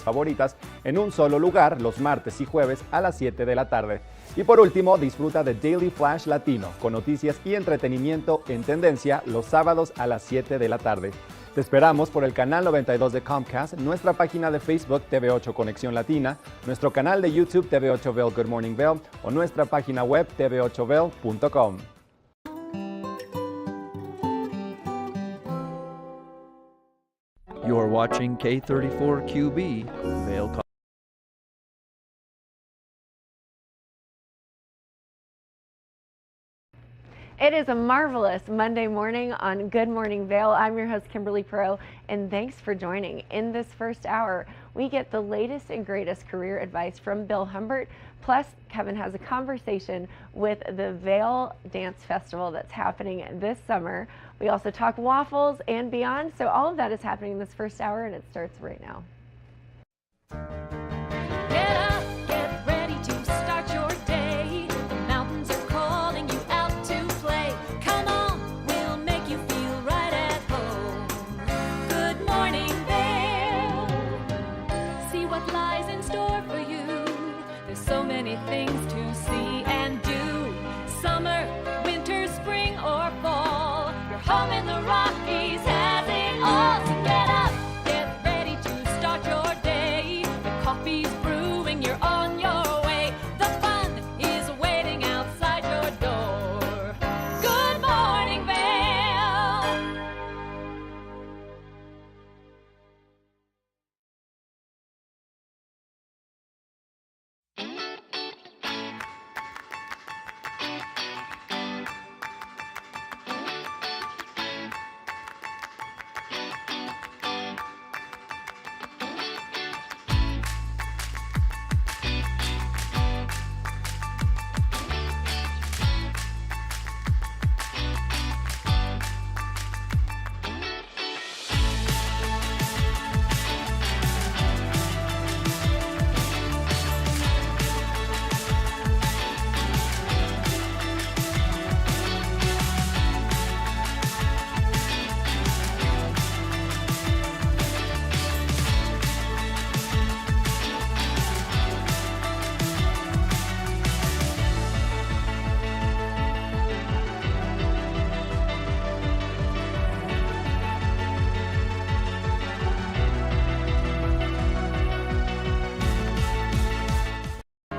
favoritas en un solo lugar los martes y jueves a las 7 de la tarde. Y por último, disfruta de Daily Flash Latino con noticias y entretenimiento en tendencia los sábados a las 7 de la tarde. Te esperamos por el canal 92 de Comcast, nuestra página de Facebook TV8 Conexión Latina, nuestro canal de YouTube TV8 Vail Good Morning Vail o nuestra página web tv8vail.com. You're watching K34QB, Vail. It is a marvelous Monday morning on Good Morning Vail. I'm your host, Kimberly Perot, and thanks for joining. In this first hour, we get the latest and greatest career advice from Bill Humbert. Plus, Kevin has a conversation with the Vail Dance Festival that's happening this summer. We also talk waffles and beyond. So all of that is happening in this first hour, and it starts right now. Get up, get ready to start your day. The mountains are calling you out to play. Come on, we'll make you feel right at home. Good morning, Vail. See what lies in store for you. There's so many things to see and do. Summer, winter, spring, or fall. Your home in the Rockies has it all. So get up, get ready to start your day. The coffee's brewing, you're on your way. The fun is waiting outside your door. Good morning, Vail.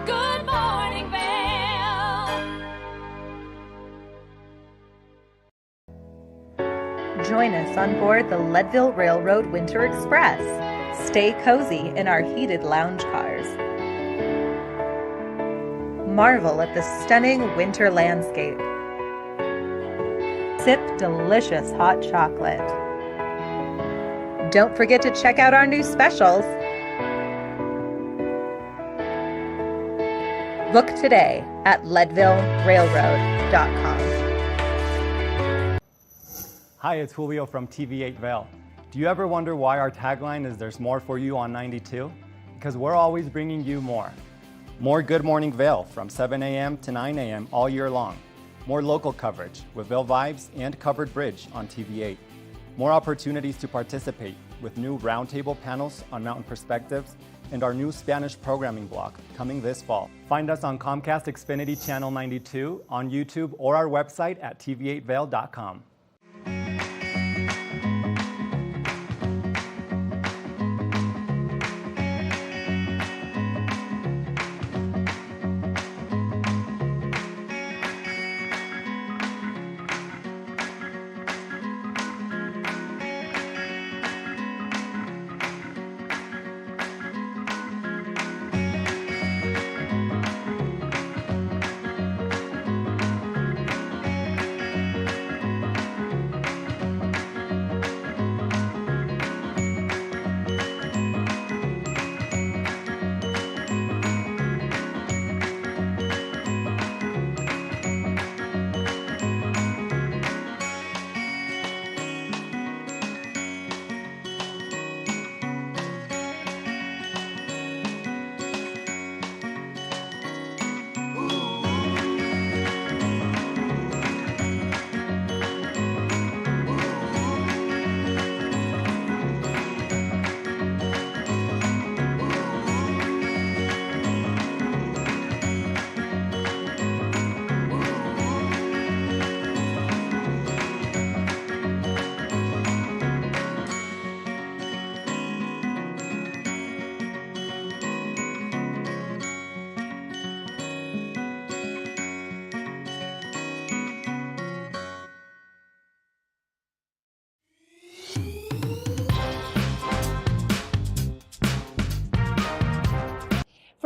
Good morning, Vail. Join us on board the Leadville Railroad Winter Express. Stay cozy in our heated lounge cars. Marvel at the stunning winter landscape. Sip delicious hot chocolate. Don't forget to check out our new specials. Book today at leadvillerailroad.com. Hi, it's Julio from TV8 Vail. Do you ever wonder why our tagline is "There's more for you on 92"? Because we're always bringing you more. More Good Morning Vail from 7 a.m. to 9 a.m. all year long. More local coverage with Vail Vibes and Covered Bridge on TV8. More opportunities to participate with new roundtable panels on Mountain Perspectives and our new Spanish programming block coming this fall. Find us on Comcast Xfinity Channel 92, on YouTube, or our website at tv8vail.com.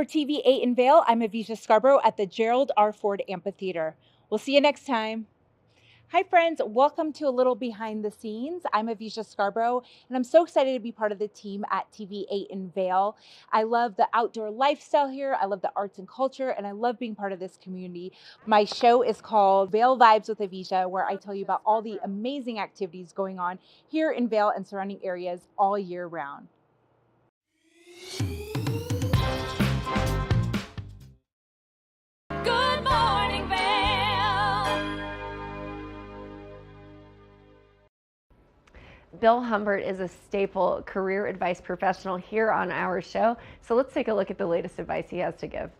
TV8 in Vail, I'm Avisha Scarborough at the Gerald R. Ford Amphitheater. We'll see you next time. Hi friends, welcome to a little behind the scenes. I'm Avisha Scarborough, and I'm so excited to be part of the team at TV8 in Vail. I love the outdoor lifestyle here, I love the arts and culture, and I love being part of this community. My show is called Vail Vibes with Avisha, where I tell you about all the amazing activities going on here in Vail and surrounding areas all year round. Good morning, Vail. Bill Humbert is a staple career advice professional here on our show. So let's take a look at the latest advice he has to give.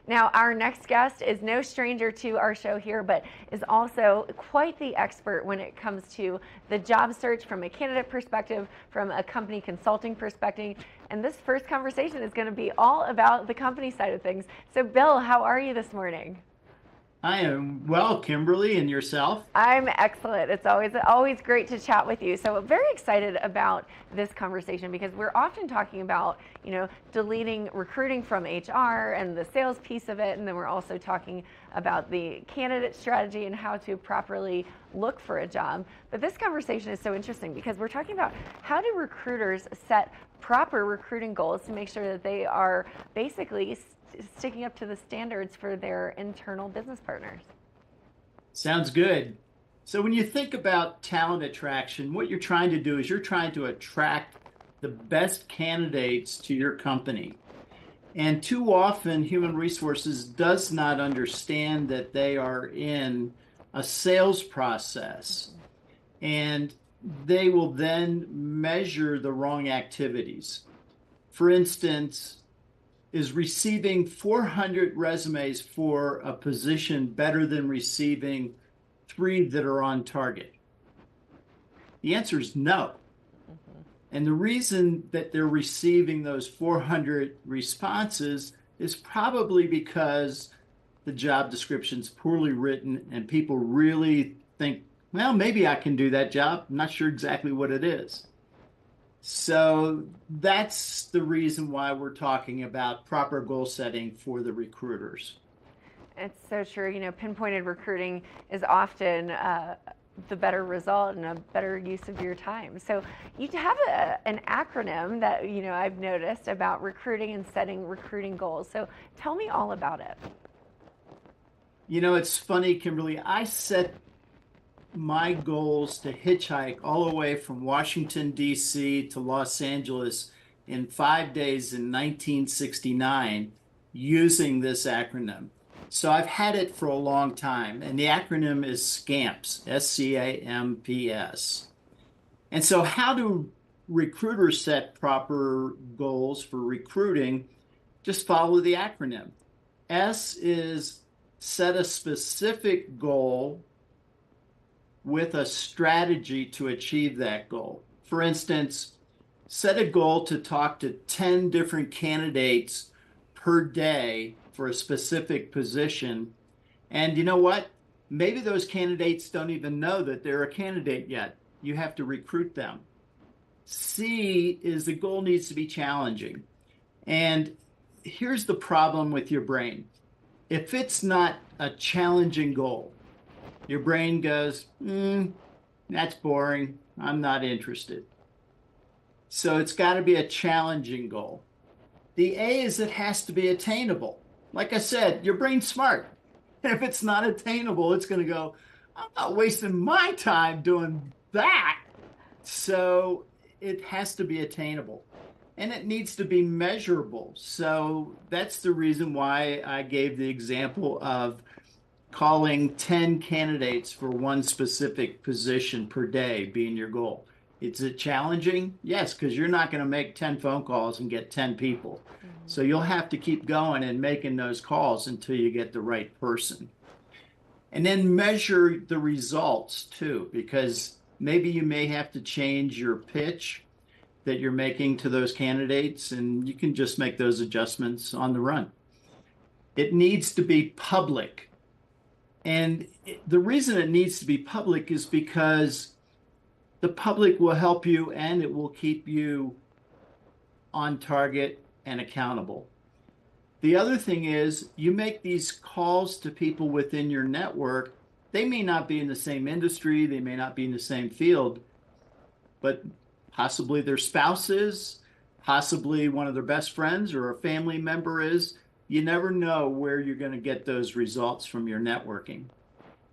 Now, our next guest is no stranger to our show here, but is also quite the expert when it comes to the job search from a candidate perspective, from a company consulting perspective. And this first conversation is going to be all about the company side of things. So, Bill, how are you this morning? I am well, Kimberly, and yourself? I'm excellent. It's always great to chat with you. So very excited about this conversation because we're often talking about, deleting recruiting from HR and the sales piece of it. And then we're also talking about the candidate strategy and how to properly look for a job. But this conversation is so interesting because we're talking about how do recruiters set proper recruiting goals to make sure that they are basically sticking up to the standards for their internal business partners. Sounds good. So when you think about talent attraction, what you're trying to do is you're trying to attract the best candidates to your company. And too often, human resources does not understand that they are in a sales process. And they will then measure the wrong activities. For instance, is receiving 400 resumes for a position better than receiving 3 that are on target? The answer is no. And the reason that they're receiving those 400 responses is probably because the job description's poorly written and people really think, well, maybe I can do that job. I'm not sure exactly what it is. So that's the reason why we're talking about proper goal setting for the recruiters. It's so true. Pinpointed recruiting is often the better result and a better use of your time. So you have an acronym that, I've noticed about recruiting and setting recruiting goals. So tell me all about it. It's funny, Kimberly. I set my goals to hitchhike all the way from Washington, D.C. to Los Angeles in 5 days in 1969 using this acronym. So I've had it for a long time, and the acronym is SCAMPS, S-C-A-M-P-S. And so how do recruiters set proper goals for recruiting? Just follow the acronym. S is set a specific goal with a strategy to achieve that goal. For instance, set a goal to talk to 10 different candidates per day for a specific position. And you know what? Maybe those candidates don't even know that they're a candidate yet. You have to recruit them. C is the goal needs to be challenging. And here's the problem with your brain. If it's not a challenging goal, your brain goes, that's boring. I'm not interested. So it's got to be a challenging goal. The A is it has to be attainable. Like I said, your brain's smart. And if it's not attainable, it's going to go, I'm not wasting my time doing that. So it has to be attainable. And it needs to be measurable. So that's the reason why I gave the example of calling 10 candidates for one specific position per day being your goal. Is it challenging? Yes, because you're not going to make 10 phone calls and get 10 people. So you'll have to keep going and making those calls until you get the right person. And then measure the results too, because maybe you may have to change your pitch that you're making to those candidates, and you can just make those adjustments on the run. It needs to be public. And the reason it needs to be public is because the public will help you and it will keep you on target and accountable. The other thing is you make these calls to people within your network. They may not be in the same industry, they may not be in the same field, but possibly their spouse is, possibly one of their best friends or a family member is. You never know where you're going to get those results from your networking.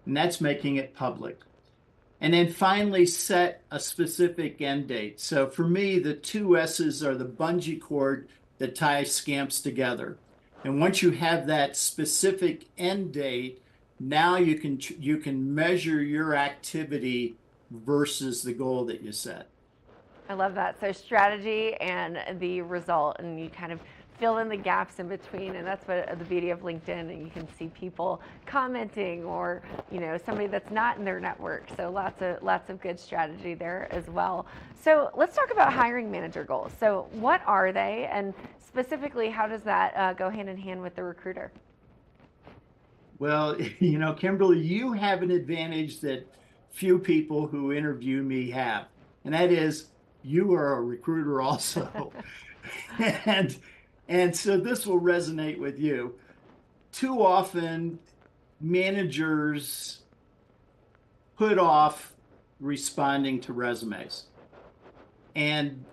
And that's making it public. And then finally, set a specific end date. So for me, the two S's are the bungee cord that ties scamps together. And once you have that specific end date, now you can measure your activity versus the goal that you set. I love that. So strategy and the result, and you kind of fill in the gaps in between, and that's what the beauty of LinkedIn, and you can see people commenting or somebody that's not in their network. So lots of good strategy there as well. So let's talk about hiring manager goals. So what are they, and specifically how does that go hand in hand with the recruiter? Well, Kimberly, you have an advantage that few people who interview me have, and that is you are a recruiter also. and so this will resonate with you. Too often, managers put off responding to resumes. And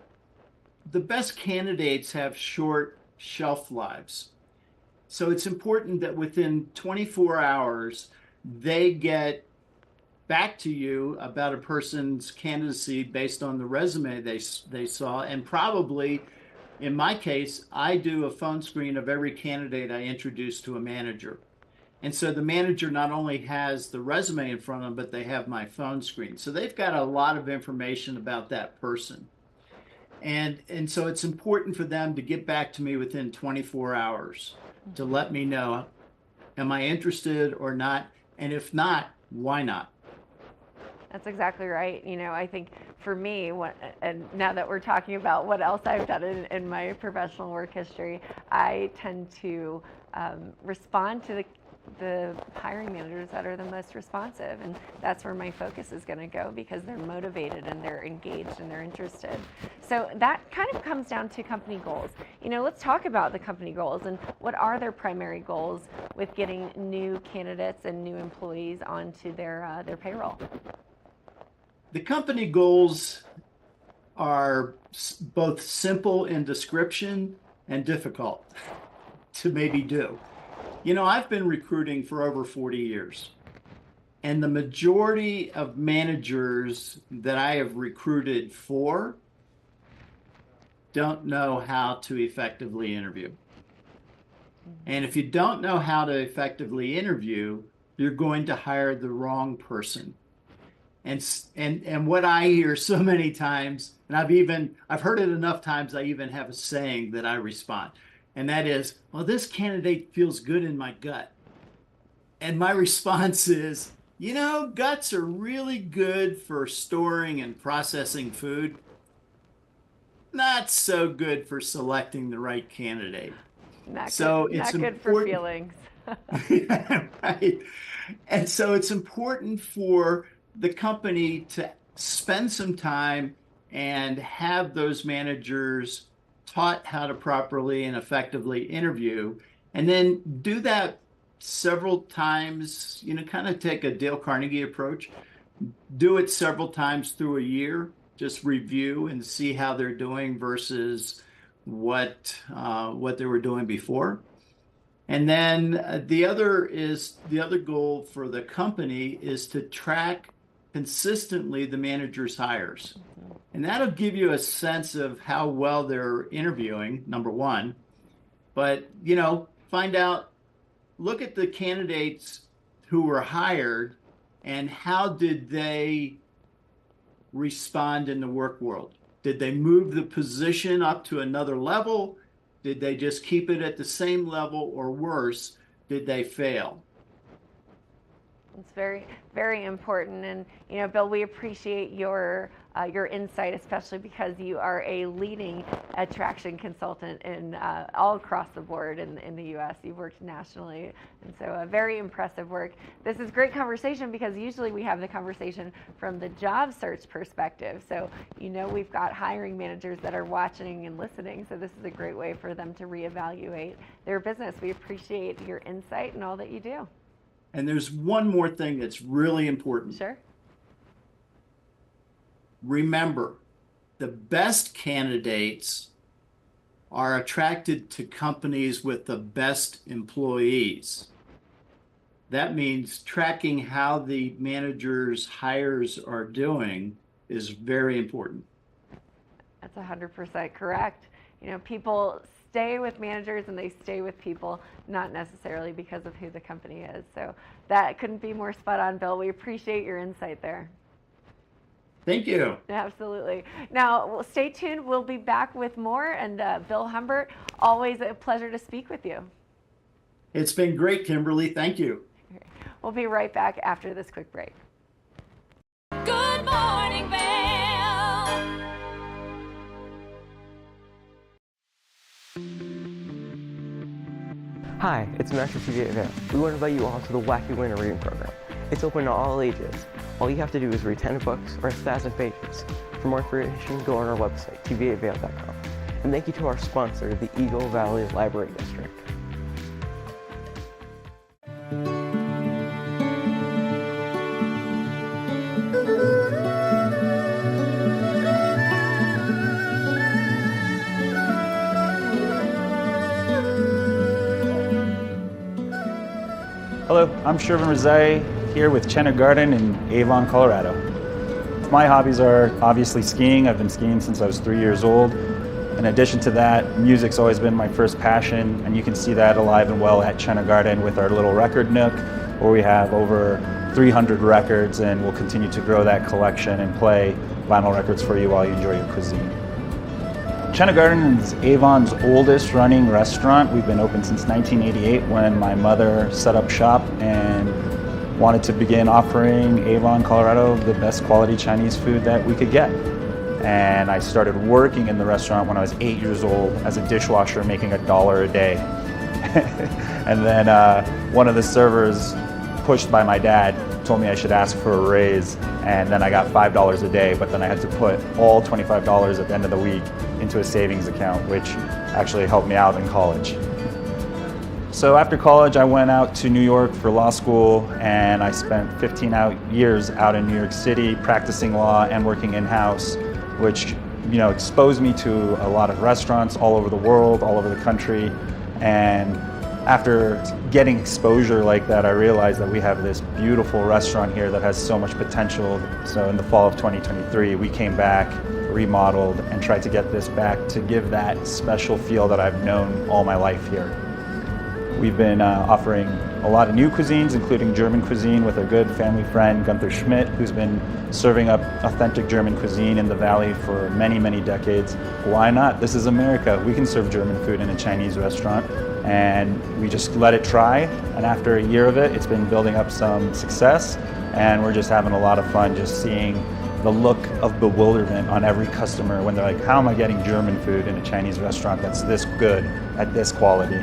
the best candidates have short shelf lives. So it's important that within 24 hours, they get back to you about a person's candidacy based on the resume they saw. And probably, in my case, I do a phone screen of every candidate I introduce to a manager. And so the manager not only has the resume in front of them, but they have my phone screen. So they've got a lot of information about that person. And so it's important for them to get back to me within 24 hours to let me know, am I interested or not? And if not, why not? That's exactly right. I think for me, and now that we're talking about what else I've done in my professional work history, I tend to respond to the hiring managers that are the most responsive, and that's where my focus is going to go because they're motivated and they're engaged and they're interested. So that kind of comes down to company goals. Let's talk about the company goals and what are their primary goals with getting new candidates and new employees onto their payroll. The company goals are both simple in description and difficult to maybe do. I've been recruiting for over 40 years, and the majority of managers that I have recruited for don't know how to effectively interview. And if you don't know how to effectively interview, you're going to hire the wrong person. And what I hear so many times, and I've heard it enough times, I even have a saying that I respond. And that is, well, this candidate feels good in my gut. And my response is, guts are really good for storing and processing food. Not so good for selecting the right candidate. Not good for feelings. Right. And so it's important for the company to spend some time and have those managers taught how to properly and effectively interview, and then do that several times, kind of take a Dale Carnegie approach, do it several times through a year, just review and see how they're doing versus what they were doing before. And then the other goal for the company is to track consistently the manager's hires. And that'll give you a sense of how well they're interviewing, number one. But, find out, look at the candidates who were hired and how did they respond in the work world? Did they move the position up to another level? Did they just keep it at the same level, or worse, did they fail? It's very, very important. And, Bill, we appreciate your your insight, especially because you are a leading attraction consultant in all across the board in the U.S. You've worked nationally, and so very impressive work. This is great conversation because usually we have the conversation from the job search perspective. So we've got hiring managers that are watching and listening. So this is a great way for them to reevaluate their business. We appreciate your insight and all that you do. And there's one more thing that's really important. Sure. Remember, the best candidates are attracted to companies with the best employees. That means tracking how the managers' hires are doing is very important. That's 100% correct. People stay with managers and they stay with people, not necessarily because of who the company is. So that couldn't be more spot on, Bill. We appreciate your insight there. Thank you. Absolutely. Now, stay tuned. We'll be back with more. And Bill Humbert, always a pleasure to speak with you. It's been great, Kimberly. Thank you. We'll be right back after this quick break. Good morning, Vail. Hi, it's Master TV at Vail. We want to invite you all to the Wacky Winter Reading Program. It's open to all ages. All you have to do is read 10 books or 1,000 pages. For more information, go on our website, tv8vail.com. And thank you to our sponsor, the Eagle Valley Library District. Hello, I'm Shervin Rezai here with Chenna Garden in Avon, Colorado. My hobbies are obviously skiing. I've been skiing since I was 3 years old. In addition to that, music's always been my first passion, and you can see that alive and well at Chenna Garden with our little record nook, where we have over 300 records, and we'll continue to grow that collection and play vinyl records for you while you enjoy your cuisine. Chenna Garden is Avon's oldest running restaurant. We've been open since 1988 when my mother set up shop and wanted to begin offering Avon, Colorado the best quality Chinese food that we could get. And I started working in the restaurant when I was 8 years old as a dishwasher making $1 a day. And then one of the servers, pushed by my dad, told me I should ask for a raise, and then I got $5 a day, but then I had to put all $25 at the end of the week into a savings account, which actually helped me out in college. So after college, I went out to New York for law school, and I spent 15 years out in New York City practicing law and working in-house, which exposed me to a lot of restaurants all over the world, all over the country. And after getting exposure like that, I realized that we have this beautiful restaurant here that has so much potential. So in the fall of 2023, we came back, remodeled, and tried to get this back to give that special feel that I've known all my life here. We've been offering a lot of new cuisines, including German cuisine with a good family friend, Gunther Schmidt, who's been serving up authentic German cuisine in the Valley for many, many decades. Why not? This is America. We can serve German food in a Chinese restaurant, and we just let it try. And after a year of it, it's been building up some success, and we're just having a lot of fun just seeing the look of bewilderment on every customer when they're like, how am I getting German food in a Chinese restaurant that's this good at this quality?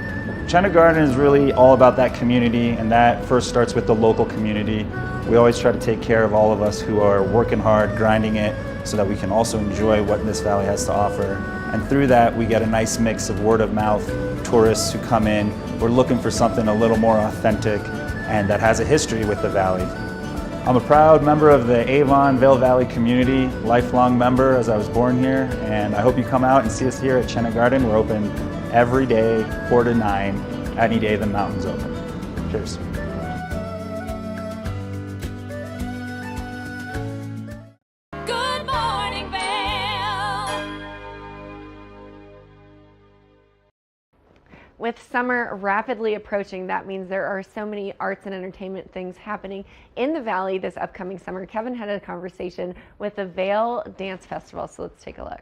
Chenna Garden is really all about that community, and that first starts with the local community. We always try to take care of all of us who are working hard, grinding it, so that we can also enjoy what this valley has to offer. And through that, we get a nice mix of word of mouth, tourists who come in. We're looking for something a little more authentic and that has a history with the valley. I'm a proud member of the Avon Vail Valley community, lifelong member as I was born here, and I hope you come out and see us here at Chenna Garden. We're open every day, 4 to 9, any day the mountain's open. Cheers. Good morning, Vail. With summer rapidly approaching, that means there are so many arts and entertainment things happening in the Valley this upcoming summer. Kevin had a conversation with the Vail Dance Festival, so let's take a look.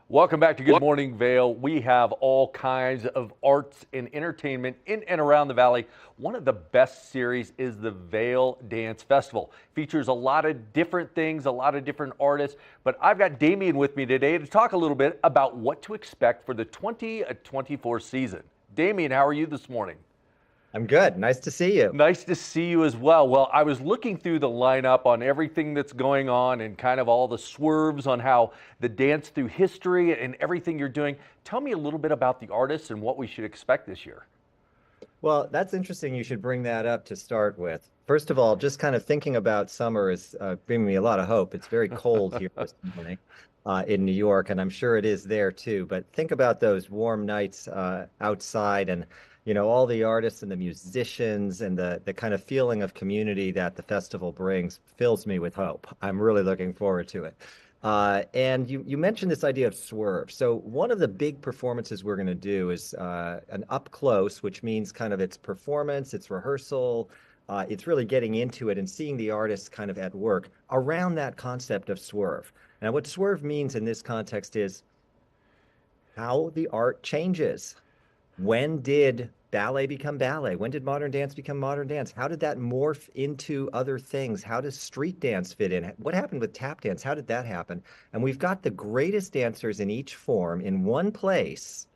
Welcome back to Good Morning Vail. We have all kinds of arts and entertainment in and around the valley. One of the best series is the Vail Dance Festival. Features a lot of different things, a lot of different artists, but I've got Damien with me today to talk a little bit about what to expect for the 2024 season. Damien, how are you this morning? I'm good. Nice to see you. Nice to see you as well. Well, I was looking through the lineup on everything that's going on and kind of all the swerves on how the dance through history and everything you're doing. Tell me a little bit about the artists and what we should expect this year. Well, that's interesting. You should bring that up to start with. First of all, just kind of thinking about summer is bringing me a lot of hope. It's very cold here this morning in New York, and I'm sure it is there too. But think about those warm nights outside and all the artists and the musicians and the kind of feeling of community that the festival brings fills me with hope. I'm really looking forward to it. And you mentioned this idea of swerve. So one of the big performances we're going to do is an up close, which means kind of it's performance, it's rehearsal, it's really getting into it and seeing the artists kind of at work around that concept of swerve. Now, what swerve means in this context is how the art changes. When did ballet become ballet? When did modern dance become modern dance? How did that morph into other things? How does street dance fit in? What happened with tap dance? How did that happen? And we've got the greatest dancers in each form in one place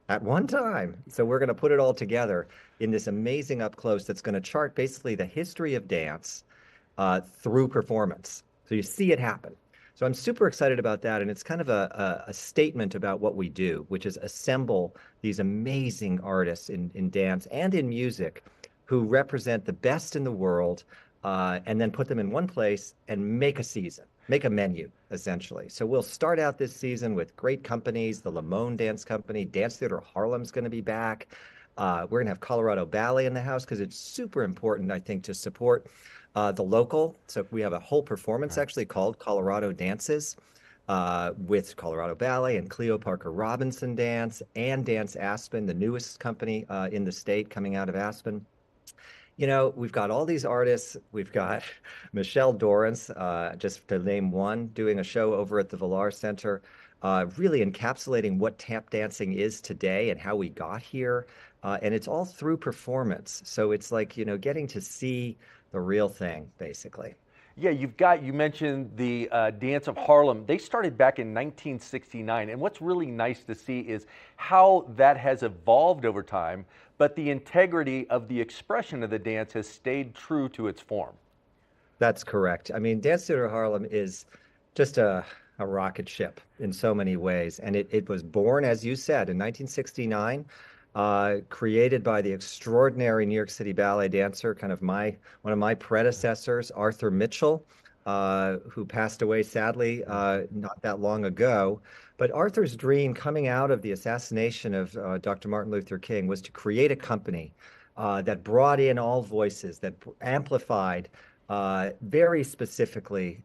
at one time. So we're going to put it all together in this amazing up close that's going to chart basically the history of dance through performance. So you see it happen. So I'm super excited about that, and it's kind of a statement about what we do, which is assemble these amazing artists in dance and in music who represent the best in the world, and then put them in one place and make a season, make a menu, essentially. So we'll start out this season with great companies, the Lamone Dance Company, Dance Theater Harlem's going to be back. We're going to have Colorado Ballet in the house because it's super important, I think, to support the local. So we have a whole performance actually called Colorado Dances with Colorado Ballet and Cleo Parker Robinson Dance and Dance Aspen, the newest company in the state coming out of Aspen. We've got all these artists. We've got Michelle Dorrance, just to name one, doing a show over at the Villar Center, really encapsulating what tap dancing is today and how we got here. And it's all through performance. So it's like, getting to see the real thing, basically. Yeah, you mentioned the Dance of Harlem. They started back in 1969. And what's really nice to see is how that has evolved over time, but the integrity of the expression of the dance has stayed true to its form. That's correct. I mean, Dance Theater Harlem is just a rocket ship in so many ways. And it was born, as you said, in 1969. Created by the extraordinary New York City ballet dancer, kind of one of my predecessors, Arthur Mitchell, who passed away sadly not that long ago. But Arthur's dream coming out of the assassination of Dr. Martin Luther King was to create a company that brought in all voices, that amplified very specifically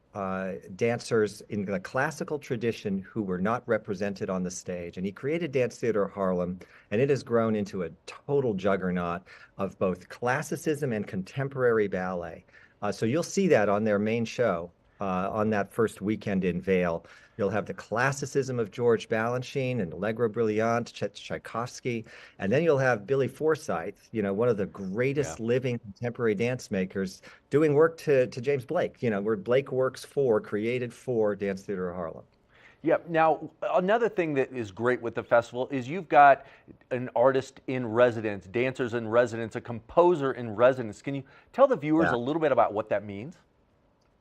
dancers in the classical tradition who were not represented on the stage. And he created Dance Theater Harlem, and it has grown into a total juggernaut of both classicism and contemporary ballet. So you'll see that on their main show on that first weekend in Vail. You'll have the classicism of George Balanchine and Allegro Brillante, Tchaikovsky, and then you'll have Billy Forsyth, one of the greatest living contemporary dance makers, doing work to James Blake, where Blake works created for Dance Theater Harlem. Yeah. Now, another thing that is great with the festival is you've got an artist in residence, dancers in residence, a composer in residence. Can you tell the viewers a little bit about what that means?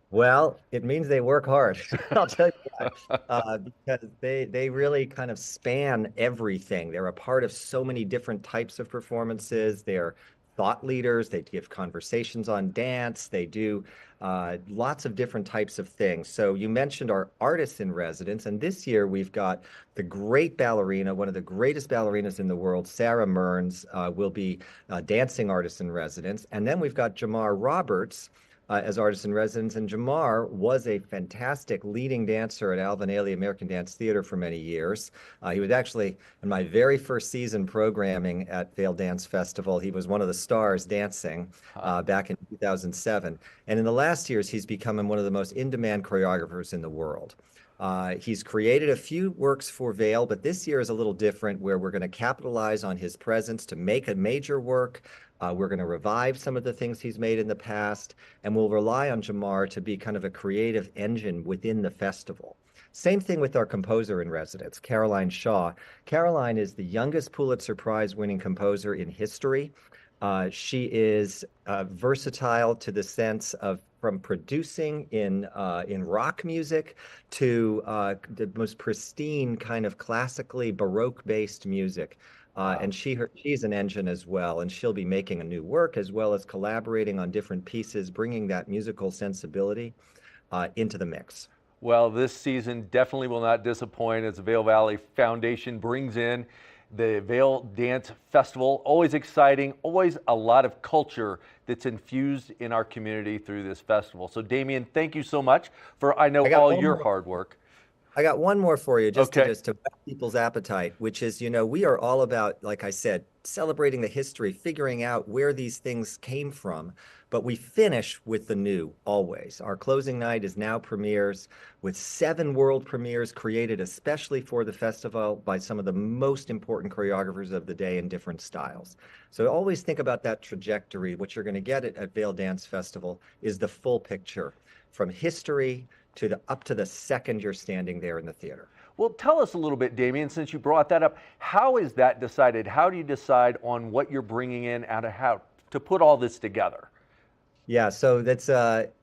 Well, it means they work hard. I'll tell you that, because they really kind of span everything. They're a part of so many different types of performances. They're thought leaders. They give conversations on dance. They do lots of different types of things. So you mentioned our artists in residence, and this year we've got the great ballerina, one of the greatest ballerinas in the world, Sarah Mearns, will be dancing artist in residence. And then we've got Jamar Roberts, as artist in residence, and Jamar was a fantastic leading dancer at Alvin Ailey American Dance Theater for many years. He was actually in my very first season programming at Vail Dance Festival. He was one of the stars dancing back in 2007. And in the last years, he's become one of the most in-demand choreographers in the world. He's created a few works for Vail, but this year is a little different where we're going to capitalize on his presence to make a major work. We're going to revive some of the things he's made in the past, and we'll rely on Jamar to be kind of a creative engine within the festival. Same thing with our composer in residence, Caroline Shaw. Caroline is the youngest Pulitzer Prize winning composer in history. She is versatile to the sense of from producing in rock music to the most pristine kind of classically Baroque-based music. And she's an engine as well, and she'll be making a new work as well as collaborating on different pieces, bringing that musical sensibility into the mix. Well, this season definitely will not disappoint as the Vail Valley Foundation brings in the Vail Dance Festival. Always exciting, always a lot of culture that's infused in our community through this festival. So Damien, thank you so much for, I know, all your hard work. I got one more for you just to whet people's appetite, which is, we are all about, like I said, celebrating the history, figuring out where these things came from. But we finish with the new always. Our closing night is now premieres with 7 world premieres created especially for the festival by some of the most important choreographers of the day in different styles. So always think about that trajectory. What you're going to get at Vail Dance Festival is the full picture from history to up to the second you're standing there in the theater. Well, tell us a little bit, Damien, since you brought that up. How is that decided? How do you decide on what you're bringing in and how to put all this together? Yeah, so that's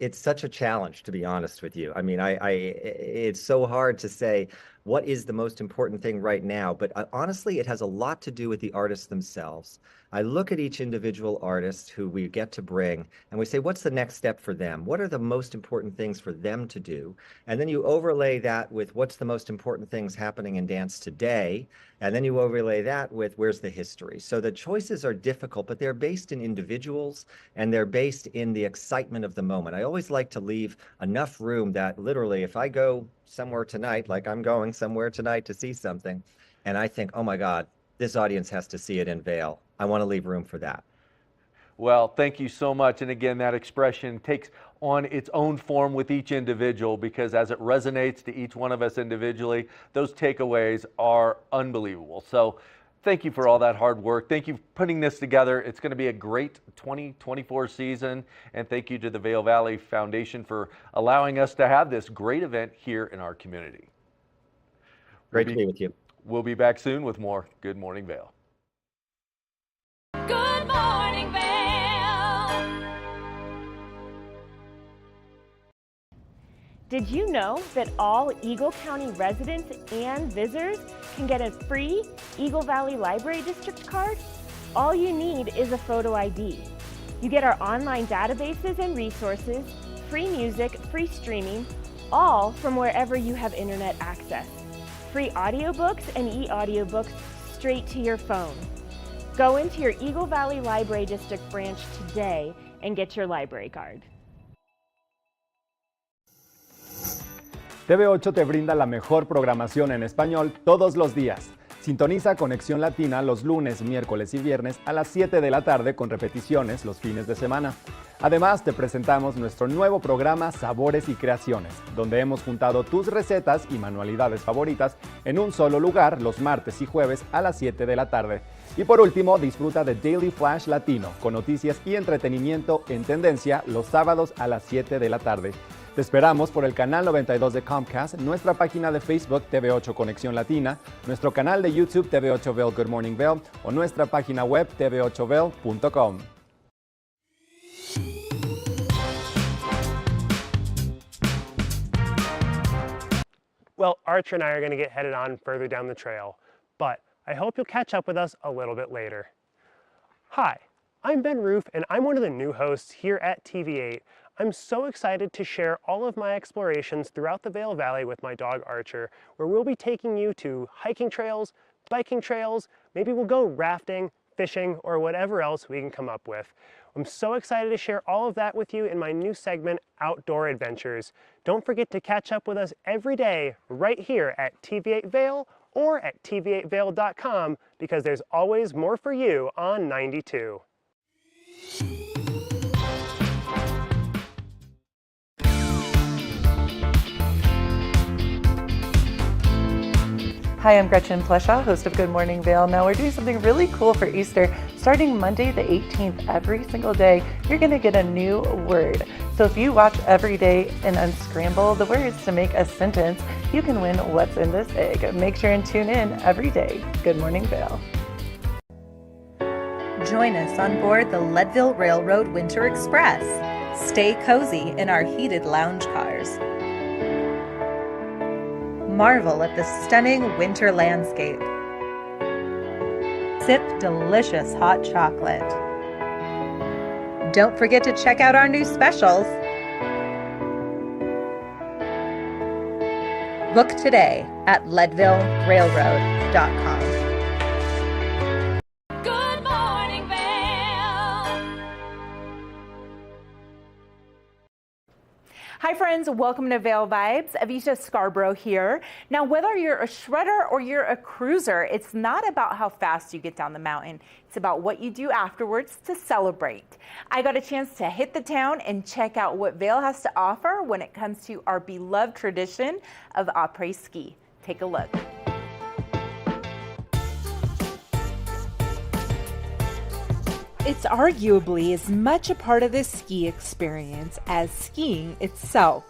it's such a challenge, to be honest with you. I mean, it's so hard to say what is the most important thing right now, but honestly, it has a lot to do with the artists themselves. I look at each individual artist who we get to bring, and we say, what's the next step for them? What are the most important things for them to do? And then you overlay that with what's the most important things happening in dance today, and then you overlay that with where's the history. So the choices are difficult, but they're based in individuals, and they're based in the excitement of the moment. I always like to leave enough room that literally if I go somewhere tonight, like I'm going somewhere tonight to see something, and I think, oh my God, this audience has to see it in Vail, I want to leave room for that. Well, thank you so much. And again, that expression takes on its own form with each individual because as it resonates to each one of us individually, those takeaways are unbelievable. So thank you for all that hard work. Thank you for putting this together. It's going to be a great 2024 season. And thank you to the Vail Valley Foundation for allowing us to have this great event here in our community. Great to be with you. We'll be back soon with more Good Morning Vail. Good morning, Vail. Did you know that all Eagle County residents and visitors can get a free Eagle Valley Library District card? All you need is a photo ID. You get our online databases and resources, free music, free streaming, all from wherever you have internet access. Free audiobooks and e-audiobooks straight to your phone. Go into your Eagle Valley Library District branch today and get your library card. TV8 te brinda la mejor programación en español todos los días. Sintoniza Conexión Latina los lunes, miércoles y viernes a las 7 de la tarde con repeticiones los fines de semana. Además, te presentamos nuestro nuevo programa Sabores y Creaciones, donde hemos juntado tus recetas y manualidades favoritas en un solo lugar los martes y jueves a las 7 de la tarde. Y por último, disfruta de Daily Flash Latino con noticias y entretenimiento en tendencia los sábados a las 7 de la tarde. Te esperamos por el canal 92 de Comcast, nuestra página de Facebook TV8 Conexión Latina, nuestro canal de YouTube TV8 Vail Good Morning Vail o nuestra página web tv8vail.com. Well, Archer and I are going to get headed on further down the trail, but I hope you'll catch up with us a little bit later. Hi, I'm Ben Roof, and I'm one of the new hosts here at TV8. I'm so excited to share all of my explorations throughout the Vail Valley with my dog Archer, where we'll be taking you to hiking trails, biking trails, maybe we'll go rafting, fishing, or whatever else we can come up with. I'm so excited to share all of that with you in my new segment, Outdoor Adventures. Don't forget to catch up with us every day right here at TV8 Vail or at tv8vail.com because there's always more for you on 92. Hi, I'm Gretchen Pleshaw, host of Good Morning Vail. Now we're doing something really cool for Easter. Starting Monday the 18th, every single day, you're gonna get a new word. So if you watch every day and unscramble the words to make a sentence, you can win What's in This Egg. Make sure and tune in every day. Good Morning Vail. Join us on board the Leadville Railroad Winter Express. Stay cozy in our heated lounge cars. Marvel at the stunning winter landscape. Sip delicious hot chocolate. Don't forget to check out our new specials. Book today at leadvillerailroad.com. Good morning, Vail. Hi friends, welcome to Vail Vibes. Avisha Scarborough here. Now, whether you're a shredder or you're a cruiser, it's not about how fast you get down the mountain. It's about what you do afterwards to celebrate. I got a chance to hit the town and check out what Vail has to offer when it comes to our beloved tradition of après-ski. Take a look. It's arguably as much a part of the ski experience as skiing itself.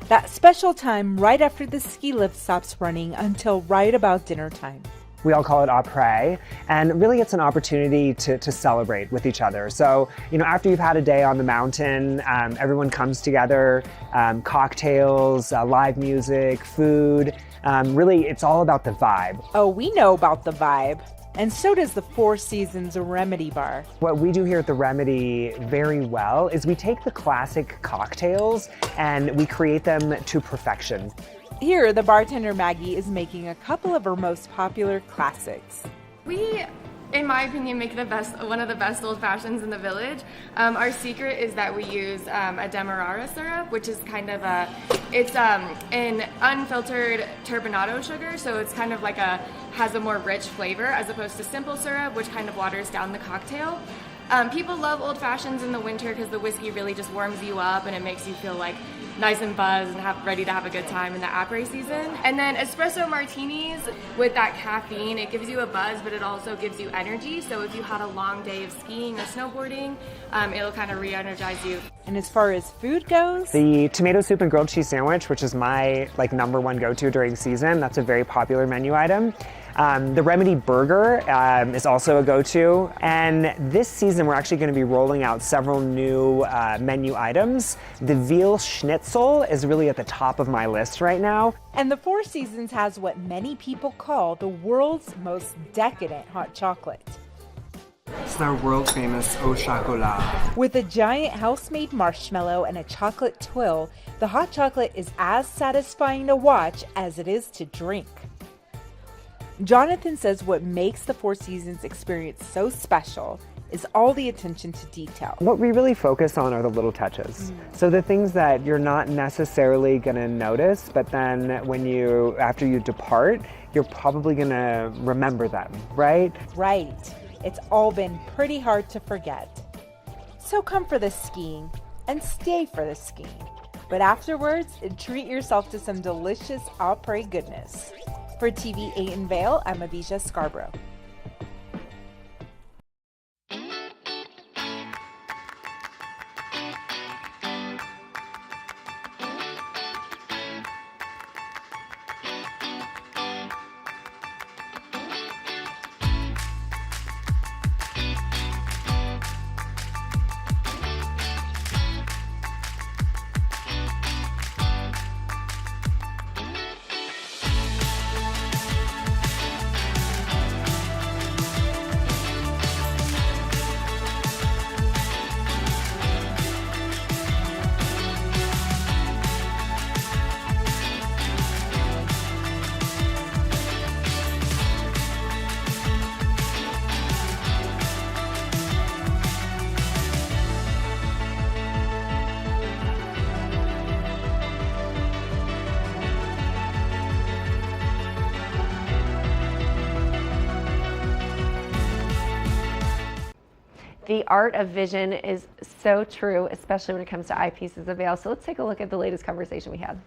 That special time right after the ski lift stops running until right about dinner time. We all call it après, and really it's an opportunity to celebrate with each other. So, after you've had a day on the mountain, everyone comes together, cocktails, live music, food. Really, it's all about the vibe. Oh, we know about the vibe. And so does the Four Seasons Remedy Bar. What we do here at the Remedy very well is we take the classic cocktails and we create them to perfection. Here, the bartender Maggie is making a couple of her most popular classics. We, in my opinion, make one of the best old fashions in the village. Our secret is that we use a demerara syrup, which is kind of it's an unfiltered turbinado sugar, so it's kind of like has a more rich flavor as opposed to simple syrup, which kind of waters down the cocktail. People love old fashions in the winter because the whiskey really just warms you up and it makes you feel like nice and buzzed and ready to have a good time in the après season. And then espresso martinis with that caffeine, it gives you a buzz, but it also gives you energy. So if you had a long day of skiing or snowboarding, it'll kind of re-energize you. And as far as food goes, the tomato soup and grilled cheese sandwich, which is my number one go-to during season, that's a very popular menu item. The Remedy Burger is also a go-to. And this season, we're actually going to be rolling out several new menu items. The veal schnitzel is really at the top of my list right now. And the Four Seasons has what many people call the world's most decadent hot chocolate. It's our world famous au chocolat. With a giant house-made marshmallow and a chocolate twill, the hot chocolate is as satisfying to watch as it is to drink. Jonathan says what makes the Four Seasons experience so special is all the attention to detail. What we really focus on are the little touches. So the things that you're not necessarily going to notice, but then after you depart, you're probably going to remember them, right? Right. It's all been pretty hard to forget. So come for the skiing and stay for the skiing. But afterwards, treat yourself to some delicious après goodness. For TV8 in Vail, I'm Avisha Scarborough. The art of vision is so true, especially when it comes to eyepieces of Vail. So let's take a look at the latest conversation we had.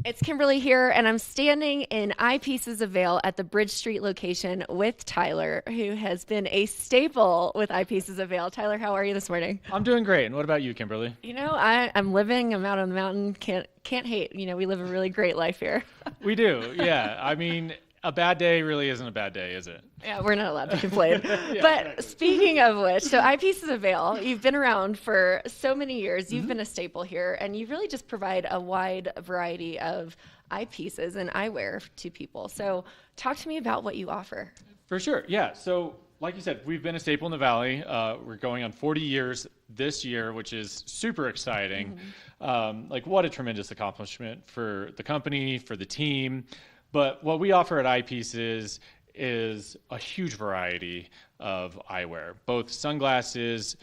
It's Kimberly here, and I'm standing in Eyepieces of Vail at the Bridge Street location with Tyler, who has been a staple with Eyepieces of Vail. Tyler, how are you this morning? I'm doing great. And what about you, Kimberly? You know, I'm living. I'm out on the mountain. Can't hate. You know, we live a really great life here. We do, yeah. I mean, a bad day really isn't a bad day, is it? Yeah, we're not allowed to complain. Yeah, but exactly. Speaking of which, so Eyepieces of Vail, you've been around for so many years. You've been a staple here, and you really just provide a wide variety of eyepieces and eyewear to people. So talk to me about what you offer. For sure, yeah. So like you said, we've been a staple in the Valley. We're going on 40 years this year, which is super exciting. Like, what a tremendous accomplishment for the company, for the team. But what we offer at Eyepieces is a huge variety of eyewear, both sunglasses,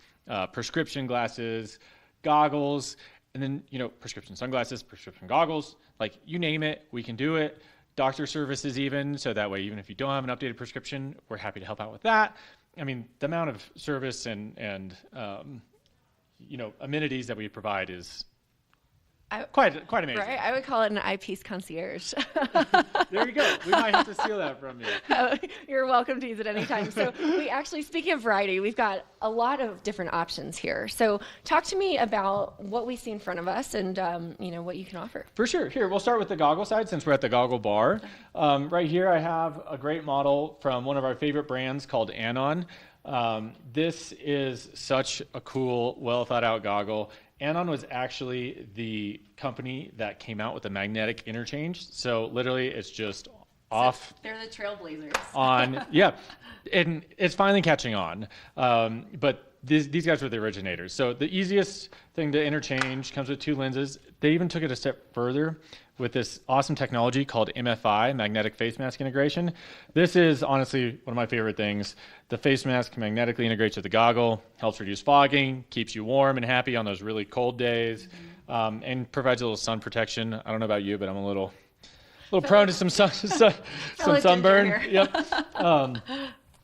prescription glasses, goggles, and then, you know, prescription sunglasses, prescription goggles, like you name it, we can do it. Doctor services even, so that way, even if you don't have an updated prescription, we're happy to help out with that. I mean, the amount of service and you know, amenities that we provide is quite amazing. Right? I would call it an eyepiece concierge. There you go. We might have to steal that from you. You're welcome to use it anytime. So we actually, speaking of variety, we've got a lot of different options here. So talk to me about what we see in front of us and you know, what you can offer. For sure. Here, we'll start with the goggle side since we're at the goggle bar. Right here I have a great model from one of our favorite brands called Anon. This is such a cool, well thought out goggle. Anon was actually the company that came out with the magnetic interchange. So literally it's just off. They're the trailblazers. On, yeah. And it's finally catching on. But these guys were the originators. So the easiest thing to interchange comes with two lenses. They even took it a step further with this awesome technology called MFI, magnetic face mask integration. This is honestly one of my favorite things. The face mask magnetically integrates with the goggle, helps reduce fogging, keeps you warm and happy on those really cold days, and provides a little sun protection. I don't know about you, but I'm a little prone to some sunburn. Yep.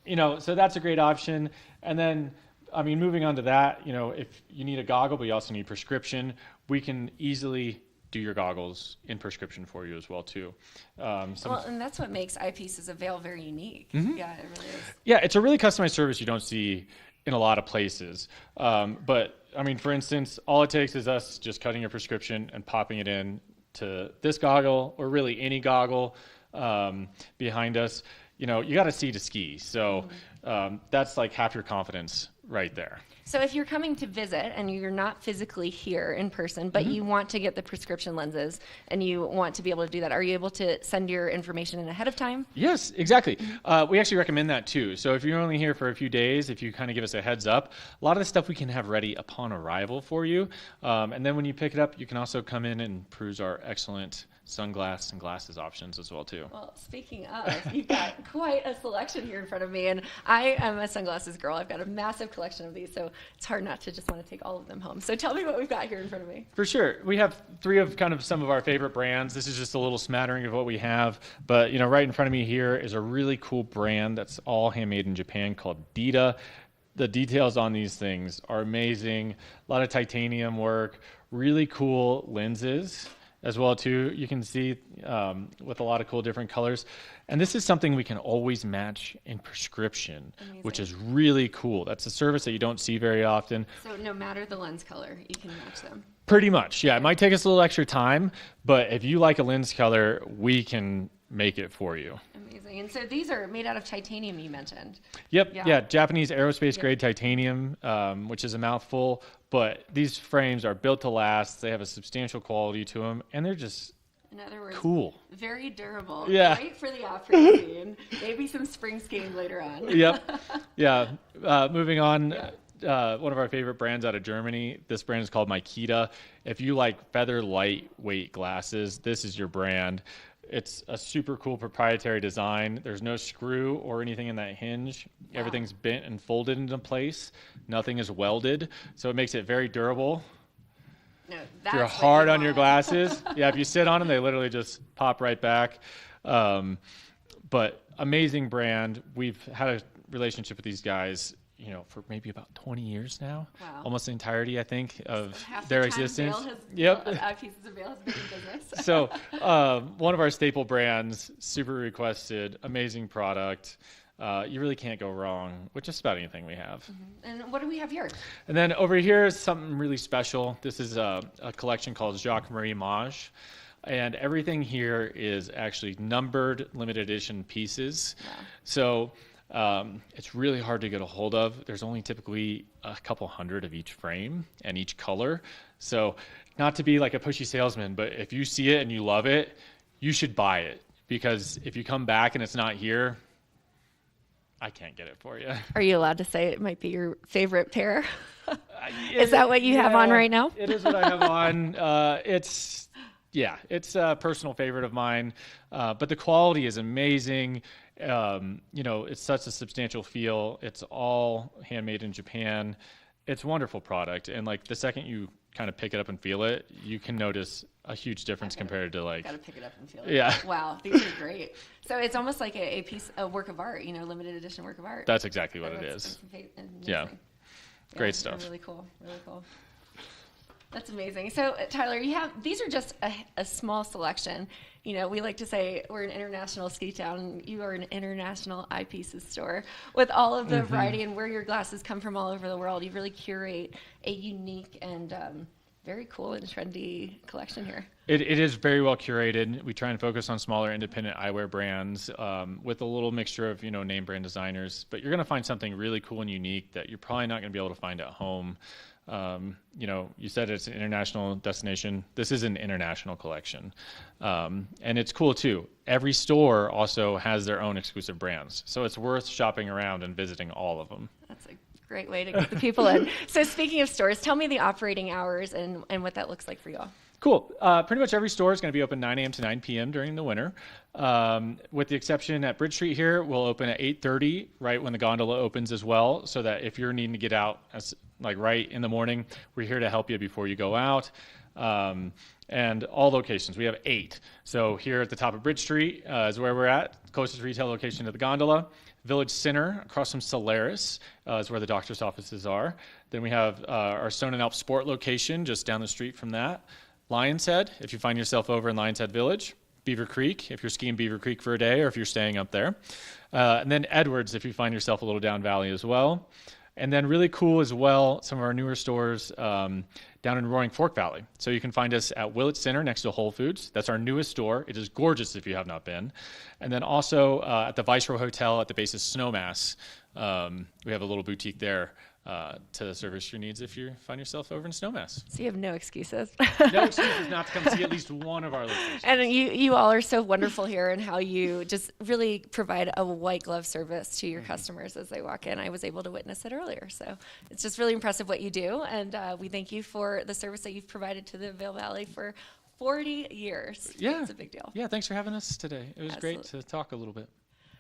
You know, so that's a great option. And then, I mean, moving on to that, you know, if you need a goggle, but you also need prescription, we can easily do your goggles in prescription for you as well too. Well, and that's what makes Eyepieces of Vail very unique. Yeah, it really is. Yeah, it's a really customized service you don't see in a lot of places. But I mean, for instance, all it takes is us just cutting your prescription and popping it in to this goggle or really any goggle behind us. You know, you got to see to ski. So that's like half your confidence right there. So if you're coming to visit and you're not physically here in person, but you want to get the prescription lenses and you want to be able to do that, are you able to send your information in ahead of time? Yes, exactly. We actually recommend that too. So if you're only here for a few days, if you kind of give us a heads up, a lot of the stuff we can have ready upon arrival for you. And then when you pick it up, you can also come in and peruse our excellent sunglasses and glasses options as well too. Well, speaking of, you've got quite a selection here in front of me, and I am a sunglasses girl. I've got a massive collection of these, so it's hard not to just want to take all of them home. So tell me what we've got here in front of me. For sure. We have three of kind of some of our favorite brands. This is just a little smattering of what we have, but you know, right in front of me here is a really cool brand that's all handmade in Japan called Dita. The details on these things are amazing. A lot of titanium work, really cool lenses as well too. You can see with a lot of cool different colors. And this is something we can always match in prescription, which is really cool. That's a service that you don't see very often. So no matter the lens color, you can match them. Pretty much, yeah. It might take us a little extra time, but if you like a lens color, we can make it for you. Amazing. And so these are made out of titanium, you mentioned. Yep, yeah, Japanese aerospace grade titanium, which is a mouthful, but these frames are built to last. They have a substantial quality to them, and they're just in other words, cool. Very durable. Yeah. Great for the off-road maybe some spring skiing later on. Yep. Yeah. Moving on. One of our favorite brands out of Germany. This brand is called Makita. If you like feather lightweight glasses, this is your brand. It's a super cool proprietary design. There's no screw or anything in that hinge. Wow. Everything's bent and folded into place. Nothing is welded, so it makes it very durable. No, if you're hard on your glasses, yeah, if you sit on them, they literally just pop right back. But amazing brand. We've had a relationship with these guys, for maybe about 20 years now. Wow. Almost the entirety, I think, of Half their the time existence. Vail Pieces of Vail has been in business. So one of our staple brands, super requested, amazing product. You really can't go wrong with just about anything we have. And what do we have here? And then over here is something really special. This is a collection called Jacques Marie Mage. And everything here is actually numbered limited edition pieces. Wow. So it's really hard to get a hold of. There's only typically a couple hundred of each frame and each color. So not to be like a pushy salesman, but if you see it and you love it, you should buy it. Because if you come back and it's not here, I can't get it for you. Are you allowed to say it might be your favorite pair? Is that what you have on right now? It is what I have on. It's a personal favorite of mine. But the quality is amazing. It's such a substantial feel. It's all handmade in Japan. It's a wonderful product. And like the second you kind of pick it up and feel it, you can notice a huge difference compared to like. Gotta pick it up and feel it. Yeah. Wow, these are great. So it's almost like a work of art, limited edition work of art. That's exactly what it is. Yeah. Great stuff. Really cool. Really cool. That's amazing. So Tyler, these are just a small selection. We like to say we're an international ski town. You are an international eyepieces store with all of the variety and where your glasses come from all over the world. You really curate a unique and very cool and trendy collection here. It is very well curated. We try and focus on smaller independent eyewear brands with a little mixture of name brand designers. But you're going to find something really cool and unique that you're probably not going to be able to find at home. You said it's an international destination. This is an international collection. And it's cool too. Every store also has their own exclusive brands. So it's worth shopping around and visiting all of them. That's a great way to get the people in. So speaking of stores, tell me the operating hours and what that looks like for you all. Cool. Pretty much every store is going to be open 9 a.m. to 9 p.m. during the winter. With the exception at Bridge Street here, we'll open at 8:30, right when the gondola opens as well, so that if you're needing to get out right in the morning, we're here to help you before you go out. And all locations, we have 8. So here at the top of Bridge Street is where we're at, closest retail location to the gondola. Village Center, across from Solaris, is where the doctor's offices are. Then we have our Stone and Alp Sport location just down the street from that. Lion's Head, if you find yourself over in Lion's Head Village. Beaver Creek, if you're skiing Beaver Creek for a day or if you're staying up there. And then Edwards, if you find yourself a little down valley as well. And then really cool as well, some of our newer stores down in Roaring Fork Valley. So you can find us at Willett Center next to Whole Foods. That's our newest store. It is gorgeous if you have not been. And then also at the Viceroy Hotel at the base of Snowmass. We have a little boutique there to service your needs if you find yourself over in Snowmass. So you have no excuses. No excuses not to come see at least one of our locations. And you all are so wonderful here and how you just really provide a white glove service to your customers as they walk in. I was able to witness it earlier. So it's just really impressive what you do. And we thank you for the service that you've provided to the Vail Valley for 40 years. Yeah. It's a big deal. Yeah, thanks for having us today. It was great to talk a little bit.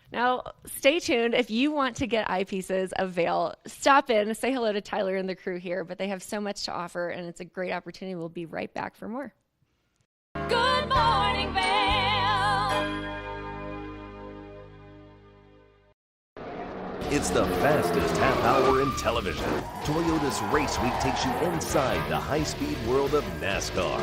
Now, stay tuned. If you want to get eyepieces of Vail, stop in, say hello to Tyler and the crew here, but they have so much to offer, and it's a great opportunity. We'll be right back for more. Good morning, Vail. It's the fastest half hour in television. Toyota's Race Week takes you inside the high-speed world of NASCAR.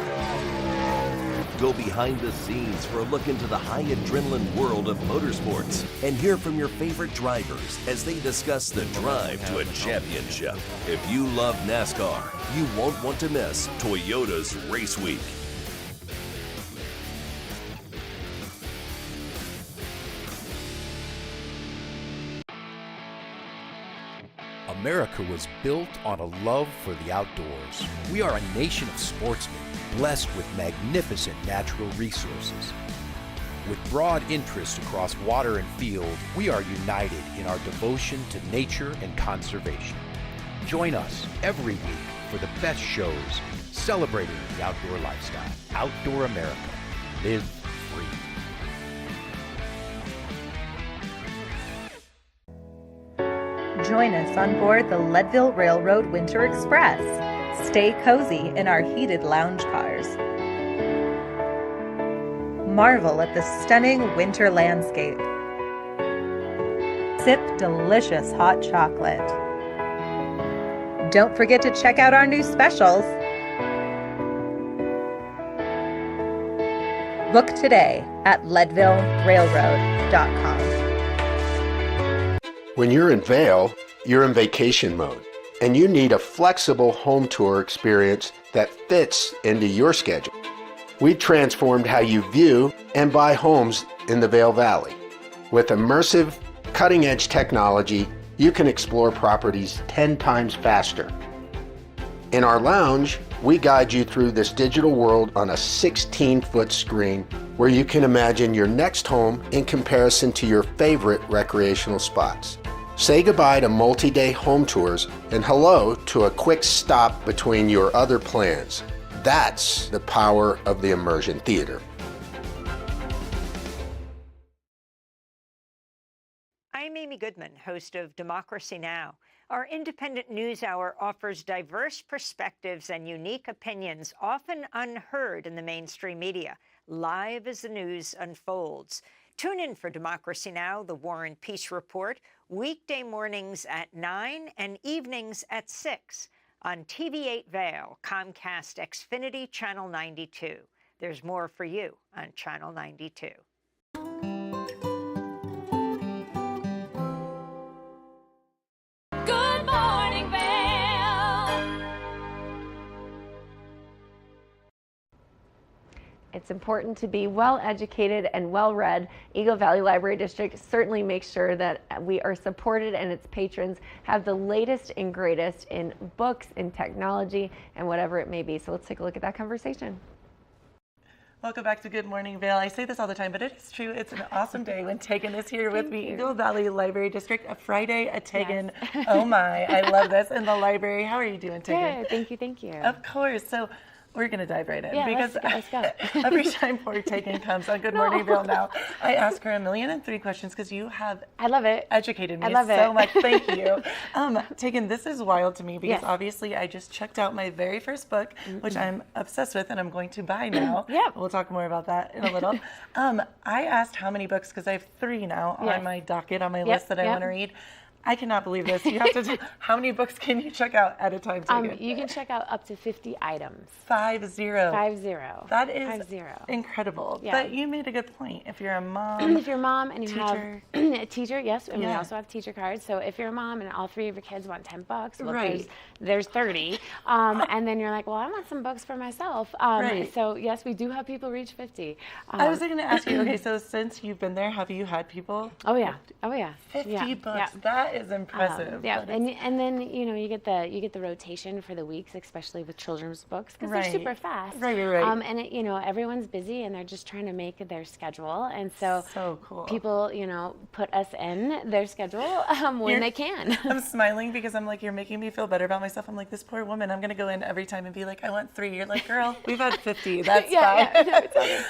Go behind the scenes for a look into the high adrenaline world of motorsports and hear from your favorite drivers as they discuss the drive to a championship. If you love NASCAR, you won't want to miss Toyota's Race Week. America was built on a love for the outdoors. We are a nation of sportsmen, blessed with magnificent natural resources. With broad interests across water and field, we are united in our devotion to nature and conservation. Join us every week for the best shows celebrating the outdoor lifestyle. Outdoor America. Live free. Join us on board the Leadville Railroad Winter Express. Stay cozy in our heated lounge cars. Marvel at the stunning winter landscape. Sip delicious hot chocolate. Don't forget to check out our new specials. Book today at leadvillerailroad.com. When you're in Vail, you're in vacation mode, and you need a flexible home tour experience that fits into your schedule. We transformed how you view and buy homes in the Vail Valley. With immersive, cutting-edge technology, you can explore properties 10 times faster. In our lounge, we guide you through this digital world on a 16-foot screen where you can imagine your next home in comparison to your favorite recreational spots. Say goodbye to multi-day home tours and hello to a quick stop between your other plans. That's the power of the Immersion Theater. I'm Amy Goodman, host of Democracy Now! Our independent news hour offers diverse perspectives and unique opinions, often unheard in the mainstream media, live as the news unfolds. Tune in for Democracy Now!, the War and Peace Report, weekday mornings at 9 and evenings at 6 on TV8 Vail, Comcast Xfinity Channel 92. There's more for you on Channel 92. Good morning, Vail. It's important to be well educated and well read. Eagle Valley Library District certainly makes sure that we are supported and its patrons have the latest and greatest in books, in technology, and whatever it may be. So let's take a look at that conversation. Welcome back to Good Morning Vail. I say this all the time, but it is true. It's an awesome day when Tegan is here with me. Eagle Valley Library District, a Friday at Tegan. Yes. Oh my, I love this. In the library. How are you doing, Tegan? Good, thank you, thank you. Of course. So we're going to dive right in. Yeah, because let's go. Every time poor Tegan comes on Good Morning Vail now, I ask her 1,003 questions because you have educated me so much. Thank you. Tegan, this is wild to me because obviously I just checked out my very first book, which I'm obsessed with and I'm going to buy now. We'll talk more about that in a little. I asked how many books because I have 3 now on my docket, on my list that I want to read. I cannot believe this. You have to tell, how many books can you check out at a time, Tegan? You can check out up to 50 items. 50. 50. That is 50. Incredible. Yeah. But you made a good point. If you're a mom, if you're a mom and you teacher. have a teacher, yes, and we also have teacher cards. So if you're a mom and all 3 of your kids want $10, well, there's 30. And then you're like, well, I want some books for myself. So yes, we do have people reach 50. I was going to ask you. Okay, so since you've been there, have you had people? Oh yeah. 50 books. Yeah. That is impressive. And then you get the rotation for the weeks, especially with children's books because they're super fast. Right. And everyone's busy and they're just trying to make their schedule, and so cool. People put us in their schedule when they can. I'm smiling because I'm like, you're making me feel better about myself. I'm like, this poor woman. I'm gonna go in every time and be like, I want 3. You're like, girl, we've had 50. That's fine. No, it's okay.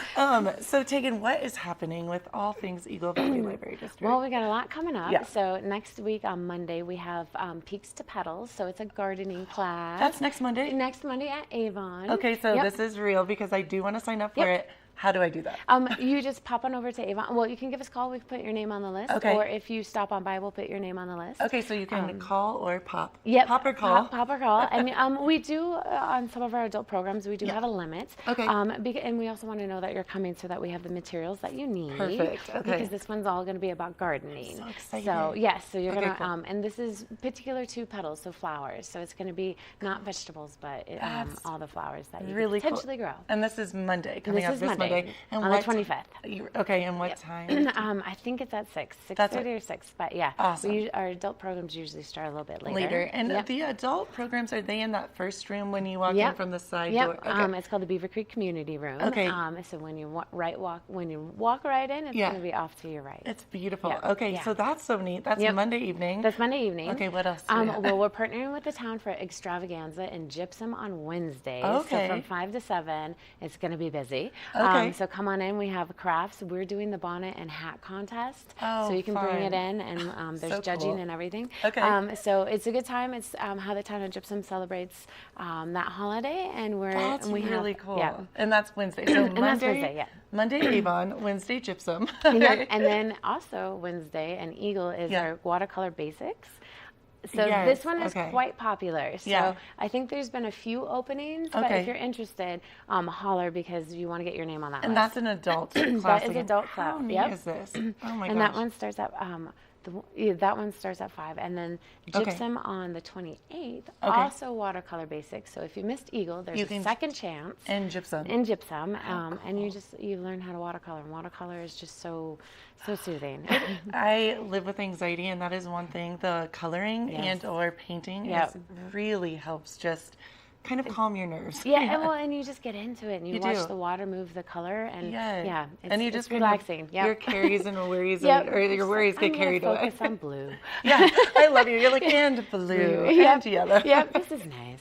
So Tegan, what is happening with all things Eagle Valley Library District? Well, we got a lot coming up. So next week on Monday we have Peaks to Petals. So it's a gardening class. That's next Monday? Next Monday at Avon. Okay, so this is real because I do want to sign up for it. How do I do that? You just pop on over to Avon. Well, you can give us a call. We can put your name on the list. Okay. Or if you stop on by, we'll put your name on the list. Okay, so you can call or pop. Yep. Pop or call. Pop or call. And we do, on some of our adult programs, we do have a limit. Okay. And we also want to know that you're coming so that we have the materials that you need. Perfect. Okay. Because this one's all going to be about gardening. So excited. So, yes. So you're going to, cool. And this is particular to petals, so flowers. So it's going to be not vegetables, but all the flowers that you really can potentially grow. And this is Monday, coming up this Monday. And on the 25th. Okay, and what time? I think it's at 6:30 or 6. But yeah, awesome. Our adult programs usually start a little bit later. And the adult programs, are they in that first room when you walk in from the side door? Okay. It's called the Beaver Creek Community Room. Okay. So when you walk right in, it's going to be off to your right. It's beautiful. Okay, so that's so neat. That's Monday evening. That's Monday evening. Okay, what else? Well, we're partnering with the town for extravaganza and gypsum on Wednesdays. Okay. So from 5 to 7, it's going to be busy. Okay. So come on in. We have crafts. We're doing the bonnet and hat contest. Oh, so you can bring fun. it in, and there's judging and everything. Okay. So it's a good time. It's how the town of Gypsum celebrates that holiday, and that's we really have, cool. Yeah. And that's Wednesday. So and that's Wednesday, Monday Avon, Wednesday Gypsum. And then also Wednesday and Eagle is our watercolor basics. So Yes, this one is okay. quite popular. So Yeah. I think there's been a few openings, but Okay. if you're interested, holler because you want to get your name on that And list. that's an adult class. That is again. adult How class. neat Yep. is this? Oh my And gosh. that one starts at that one starts at 5, and then Okay. gypsum on the 28th. Okay. Also watercolor basics. So if you missed Eagle, there's You a can- second chance. In gypsum. In gypsum, and you learn how to watercolor. And watercolor is just so soothing. I live with anxiety, and that is one thing. The coloring Yes. and or painting Yep. really helps just kind of calm your nerves. And you just get into it, and you You watch do. the water move the color, and Yeah. it's, And you it's just kind of- relaxing. Yep. your carries and worries, Yep. or your worries get I'm gonna carried away. focus on blue. Yeah, I love you. You're like, and blue, Yep. and yellow. Yep, this is nice.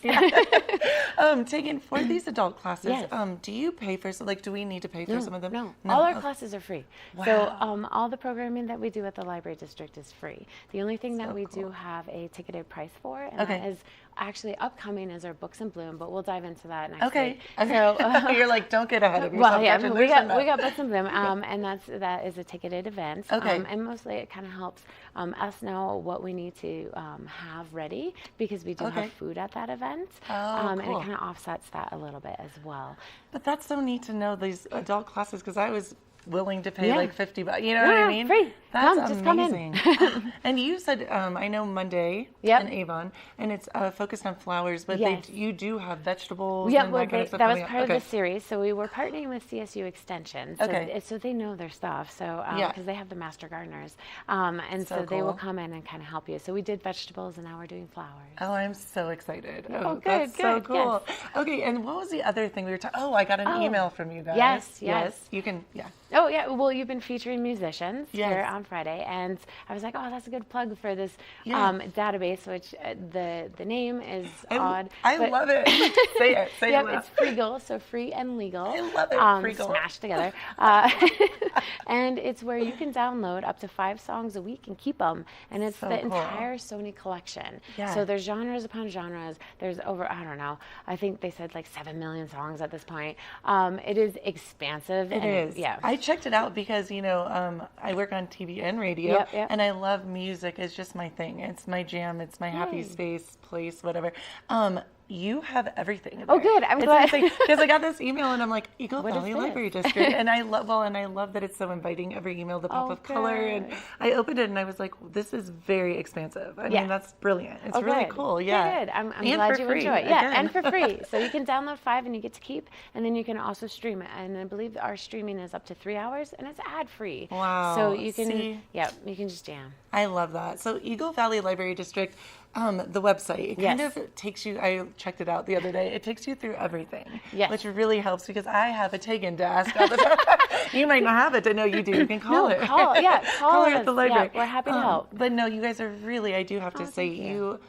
Taking for these adult classes, Yes. do you pay for, do we need to pay for some of them? No, all our Okay. classes are free. Wow. So all the programming that we do at the library district is free. The only thing that So we cool. do have a ticketed price for, and Okay. that is actually upcoming, is our Books in Bloom, but we'll dive into that next Okay. week. Okay. So You're like, don't get ahead of yourself. well, yeah, Gretchen. we There's got enough. Books in Bloom, and that is a ticketed event. Okay. And mostly it kind of helps us know what we need to have ready, because we do Okay. have food at that event, Oh, and it cool. kind of offsets that a little bit as well. But that's so neat to know these adult classes, because I was willing to pay Yeah. like $50. You know what I mean? Free. That's Just come in. amazing. And you said, I know Monday in Avon, and it's focused on flowers, but Yes. you do have vegetables Yeah, and well, that kind of stuff that was coming up. part Okay. of the series. So we were partnering with CSU Extension, so, Okay. so they know their stuff. So Yeah. because they have the master gardeners, and so, So they will cool. come in and kind of help you. So we did vegetables, and now we're doing flowers. Oh, I'm so excited. Oh, good, that's so good, cool. Okay, and what was the other thing we were talking? Oh, I got an email from you guys. Yes. You can, yeah. Oh yeah, well you've been featuring musicians here Yes. on Friday, and I was like, oh, that's a good plug for this Yeah. database, which the name is I odd. I love it. Say it. Say Yep, it. it's Freegal, so free and legal. I love it, Freegal. Smashed together. And it's where you can download up to 5 songs a week and keep them, and it's So the cool. entire Sony collection. Yeah. So there's genres upon genres. There's over, I don't know, I think they said like 7 million songs at this point. It is expansive. It and is. Yeah. I checked it out because, I work on TV and radio, Yep. and I love music. It's just my thing. It's my jam. It's my happy Yay. space, place, whatever. You have everything. Oh, good. I'm glad. Because I got this email, and I'm like, Eagle What is Valley this? Library District, and I love that it's so inviting. Every email, the pop of color, and good. I opened it, and I was like, this is very expansive. I Yeah. mean, that's brilliant. It's Oh, really good. cool. Yeah. Good. I'm And glad for you free, enjoy it. Yeah, again. and for free. So you can download 5 and you get to keep, and then you can also stream it. And I believe our streaming is up to 3 hours, and it's ad free. Wow. So you can, See? you can just jam. I love that. So Eagle Valley Library District, the website, it kind Yes. of takes you, I checked it out the other day, it takes you through everything, Yes. which really helps because I have a take-in to ask all the time. You might not have it, I know you do. You can call her. Call her at us. the library. Yeah, we're happy to help. But no, you guys are really, I do have to say, thank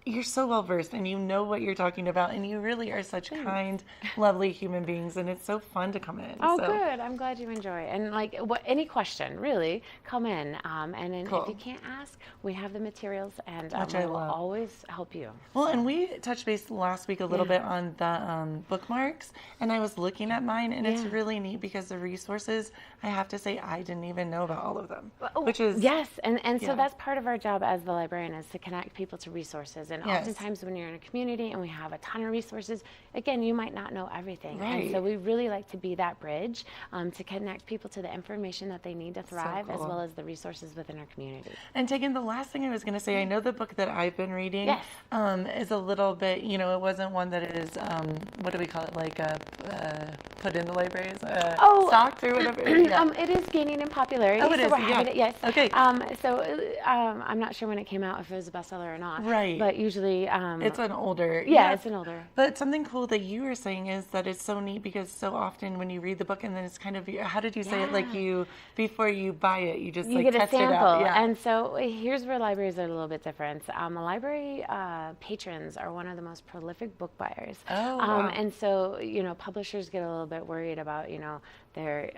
you're so well versed and you know what you're talking about, and you really are such kind, lovely human beings, and it's so fun to come in. Oh, so. good. I'm glad you enjoy it. And like, any question, really, come in. And then Cool. if you can't ask, we have the materials, and Which we I will love. always help you. Well, and we touched base last week a little bit on the bookmarks, and I was looking at mine, and it's Yeah. really neat because the resources, I have to say, I didn't even know about all of them, which is... Yes, and so yeah. that's part of our job as the librarian, is to connect people to resources. And Yes. oftentimes when you're in a community and we have a ton of resources, again, you might not know everything. Right. And so we really like to be that bridge to connect people to the information that they need to thrive, as cool. well as the resources within our community. And Tegan, the last thing I was going to say, I know the book that I've been reading Yes. is a little bit, it wasn't one that is, what do we call it, like put in the libraries, stocked or whatever. Yeah. It is gaining in popularity. Oh, it so is, we're yeah. happy to, yes. Okay. I'm not sure when it came out, if it was a bestseller or not. Right. But usually, It's an older. yeah, it's an older. But something cool that you were saying is that it's so neat because so often when you read the book and then it's kind of, how did you say it? Like before you buy it, you just You like get a test sample, it out. Yeah. and so here's where libraries are a little bit different. Library patrons are one of the most prolific book buyers. Oh, wow. And so, publishers get a little bit worried about, their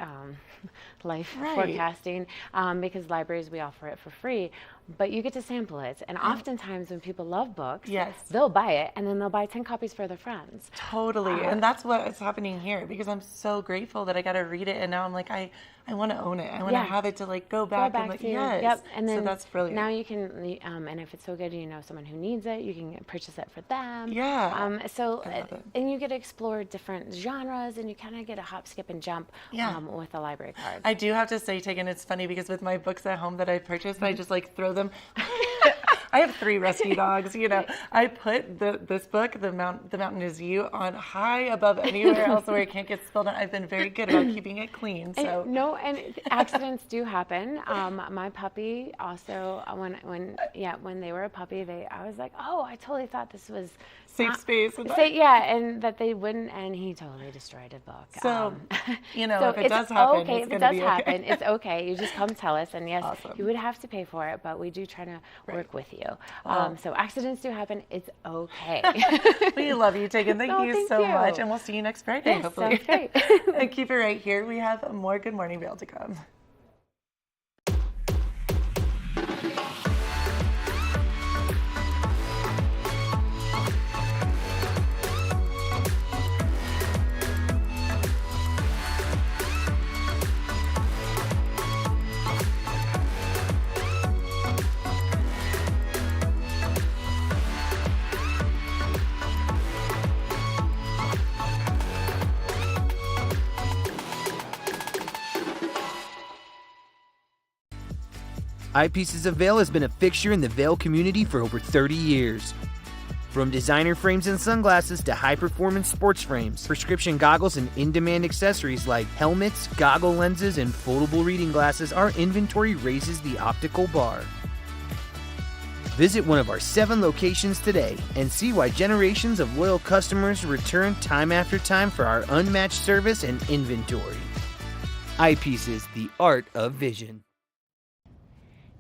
life Right. forecasting, because libraries, we offer it for free, but you get to sample it. And oftentimes when people love books, Yes. they'll buy it, and then they'll buy 10 copies for their friends. Totally. And that's what is happening here because I'm so grateful that I got to read it. And now I'm like, I I want to own it. I want to have it to like go back and like, to, yes. Yep. And then so that's brilliant. Now you can, and if it's so good, you know someone who needs it, you can purchase it for them. Yeah. And you get to explore different genres, and you kind of get a hop, skip, and jump with a library card. I do have to say, Tegan, it's funny because with my books at home that I purchased, I just like throw them. I have 3 rescue dogs, you know. I put this book, The Mountain Is You, on high above anywhere else where it can't get spilled out. I've been very good about keeping it clean. So and accidents do happen. My puppy also, when they were a puppy, I was like, oh, I totally thought this was safe space. And that they wouldn't, and he totally destroyed a book. So, you know, so if it does happen, if it does happen, it's okay. You just come tell us, and yes, awesome. You would have to pay for it, but we do try to work with you. So accidents do happen. It's okay. We love you, Tegan. Thank you so much, and we'll see you next Friday, hopefully. Sounds great. And keep it right here. We have more Good Morning Vail to come. Eyepieces of Vail has been a fixture in the Vail community for over 30 years. From designer frames and sunglasses to high-performance sports frames, prescription goggles, and in-demand accessories like helmets, goggle lenses, and foldable reading glasses, our inventory raises the optical bar. Visit one of our 7 locations today and see why generations of loyal customers return time after time for our unmatched service and inventory. Eyepieces, the art of vision.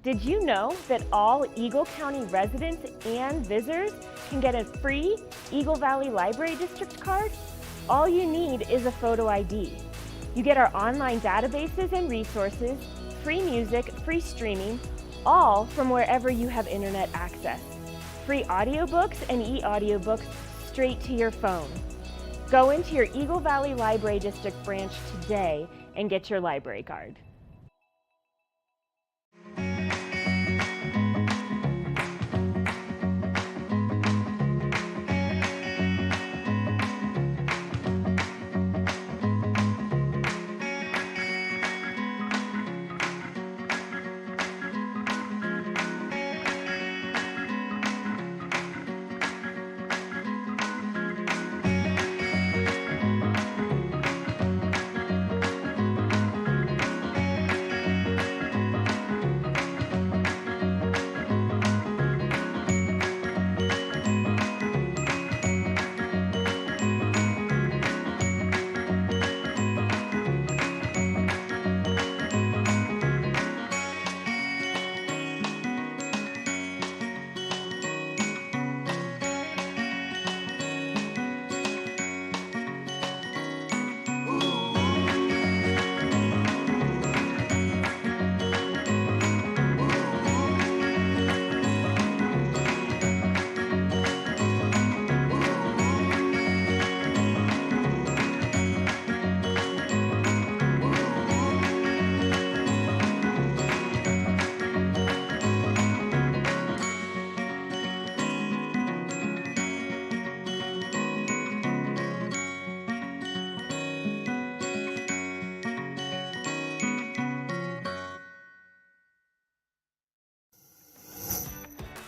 Did you know that all Eagle County residents and visitors can get a free Eagle Valley Library District card? All you need is a photo ID. You get our online databases and resources, free music, free streaming, all from wherever you have internet access. Free audiobooks and e-audiobooks straight to your phone. Go into your Eagle Valley Library District branch today and get your library card.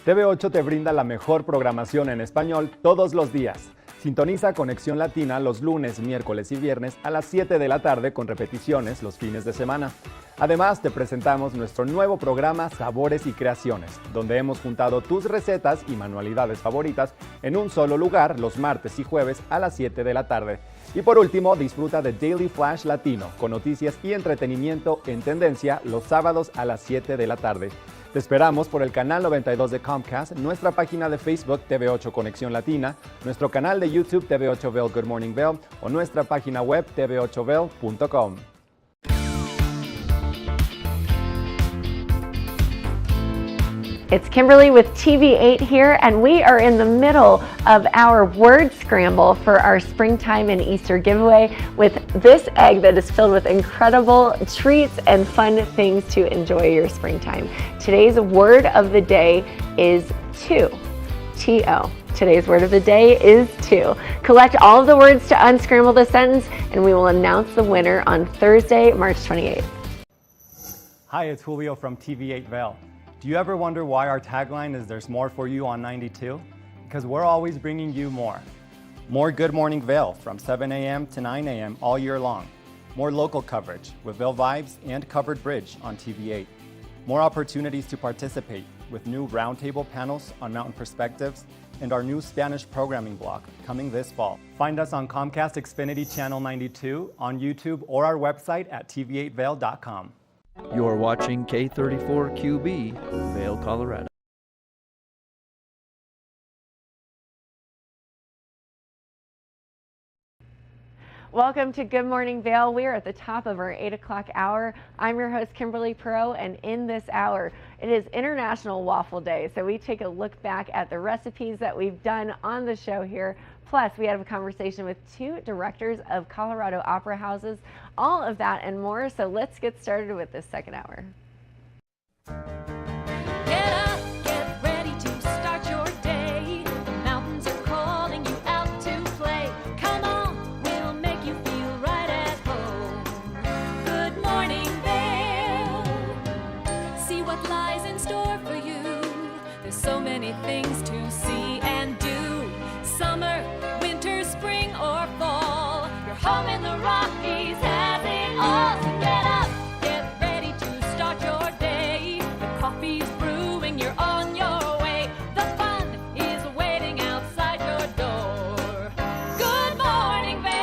TV8 te brinda la mejor programación en español todos los días. Sintoniza Conexión Latina los lunes, miércoles y viernes a las 7 de la tarde con repeticiones los fines de semana. Además, te presentamos nuestro nuevo programa Sabores y Creaciones, donde hemos juntado tus recetas y manualidades favoritas en un solo lugar los martes y jueves a las 7 de la tarde. Y por último, disfruta de Daily Flash Latino, con noticias y entretenimiento en tendencia los sábados a las 7 de la tarde. Te esperamos por el canal 92 de Comcast, nuestra página de Facebook TV8 Conexión Latina, nuestro canal de YouTube TV8 Vail Good Morning Vail o nuestra página web tv8vail.com. It's Kimberly with TV8 here, and we are in the middle of our word scramble for our springtime and Easter giveaway with this egg that is filled with incredible treats and fun things to enjoy your springtime. Today's word of the day is to. T-O. Today's word of the day is to. Collect all of the words to unscramble the sentence, and we will announce the winner on Thursday, March 28th. Hi, it's Julio from TV8 Vail. Do you ever wonder why our tagline is "There's more for you on 92"? Because we're always bringing you more. More Good Morning Vail from 7 a.m. to 9 a.m. all year long. More local coverage with Vail Vibes and Covered Bridge on TV8. More opportunities to participate with new roundtable panels on mountain perspectives and our new Spanish programming block coming this fall. Find us on Comcast Xfinity Channel 92, on YouTube, or our website at tv8vail.com. You're watching K34QB, Vail, Colorado. Welcome to Good Morning Vail. We are at the top of our 8 o'clock hour. I'm your host, Kimberly Perot, and in this hour, it is International Waffle Day. So we take a look back at the recipes that we've done on the show here. Plus, we have a conversation with two directors of Colorado opera houses. All of that and more. So let's get started with this second hour. Get up, get ready to start your day. The mountains are calling you out to play. Come on, we'll make you feel right at home. Good morning, Vail. See what lies in store for you. There's so many things to see and do. Summer, winter, spring, or fall. Your home in the Rockies has it all. So get up, get ready to start your day. The coffee's brewing, you're on your way. The fun is waiting outside your door. Good morning, Vail.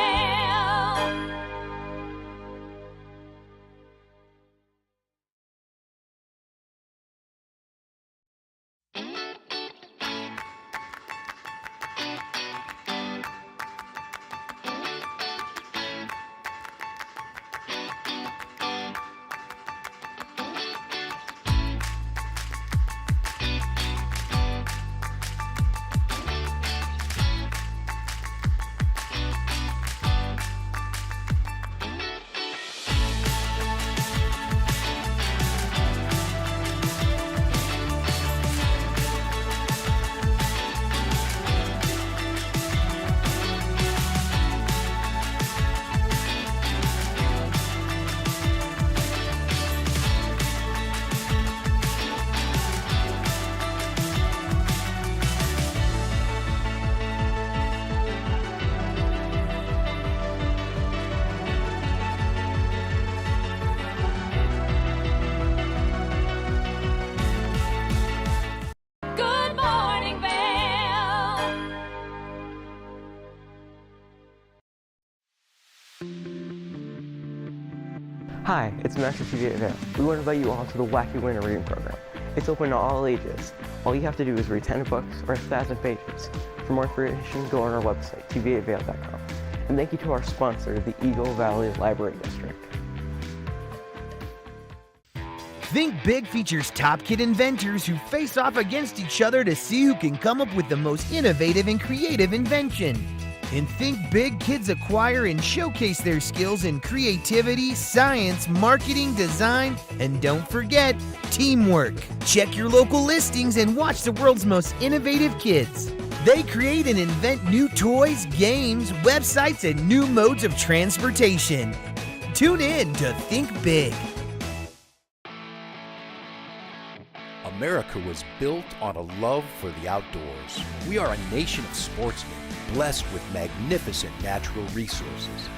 Good morning, Vail. Hi, it's Max of TV8 Vail. We want to invite you all to the Wacky Winter Reading Program. It's open to all ages. All you have to do is read 10 books or 1,000 pages. For more information, go on our website, tv8vail.com. And thank you to our sponsor, the Eagle Valley Library District. Think Big features top kid inventors who face off against each other to see who can come up with the most innovative and creative invention. In Think Big, kids acquire and showcase their skills in creativity, science, marketing, design, and don't forget, teamwork. Check your local listings and watch the world's most innovative kids. They create and invent new toys, games, websites, and new modes of transportation. Tune in to Think Big. America was built on a love for the outdoors. We are a nation of sportsmen, blessed with magnificent natural resources.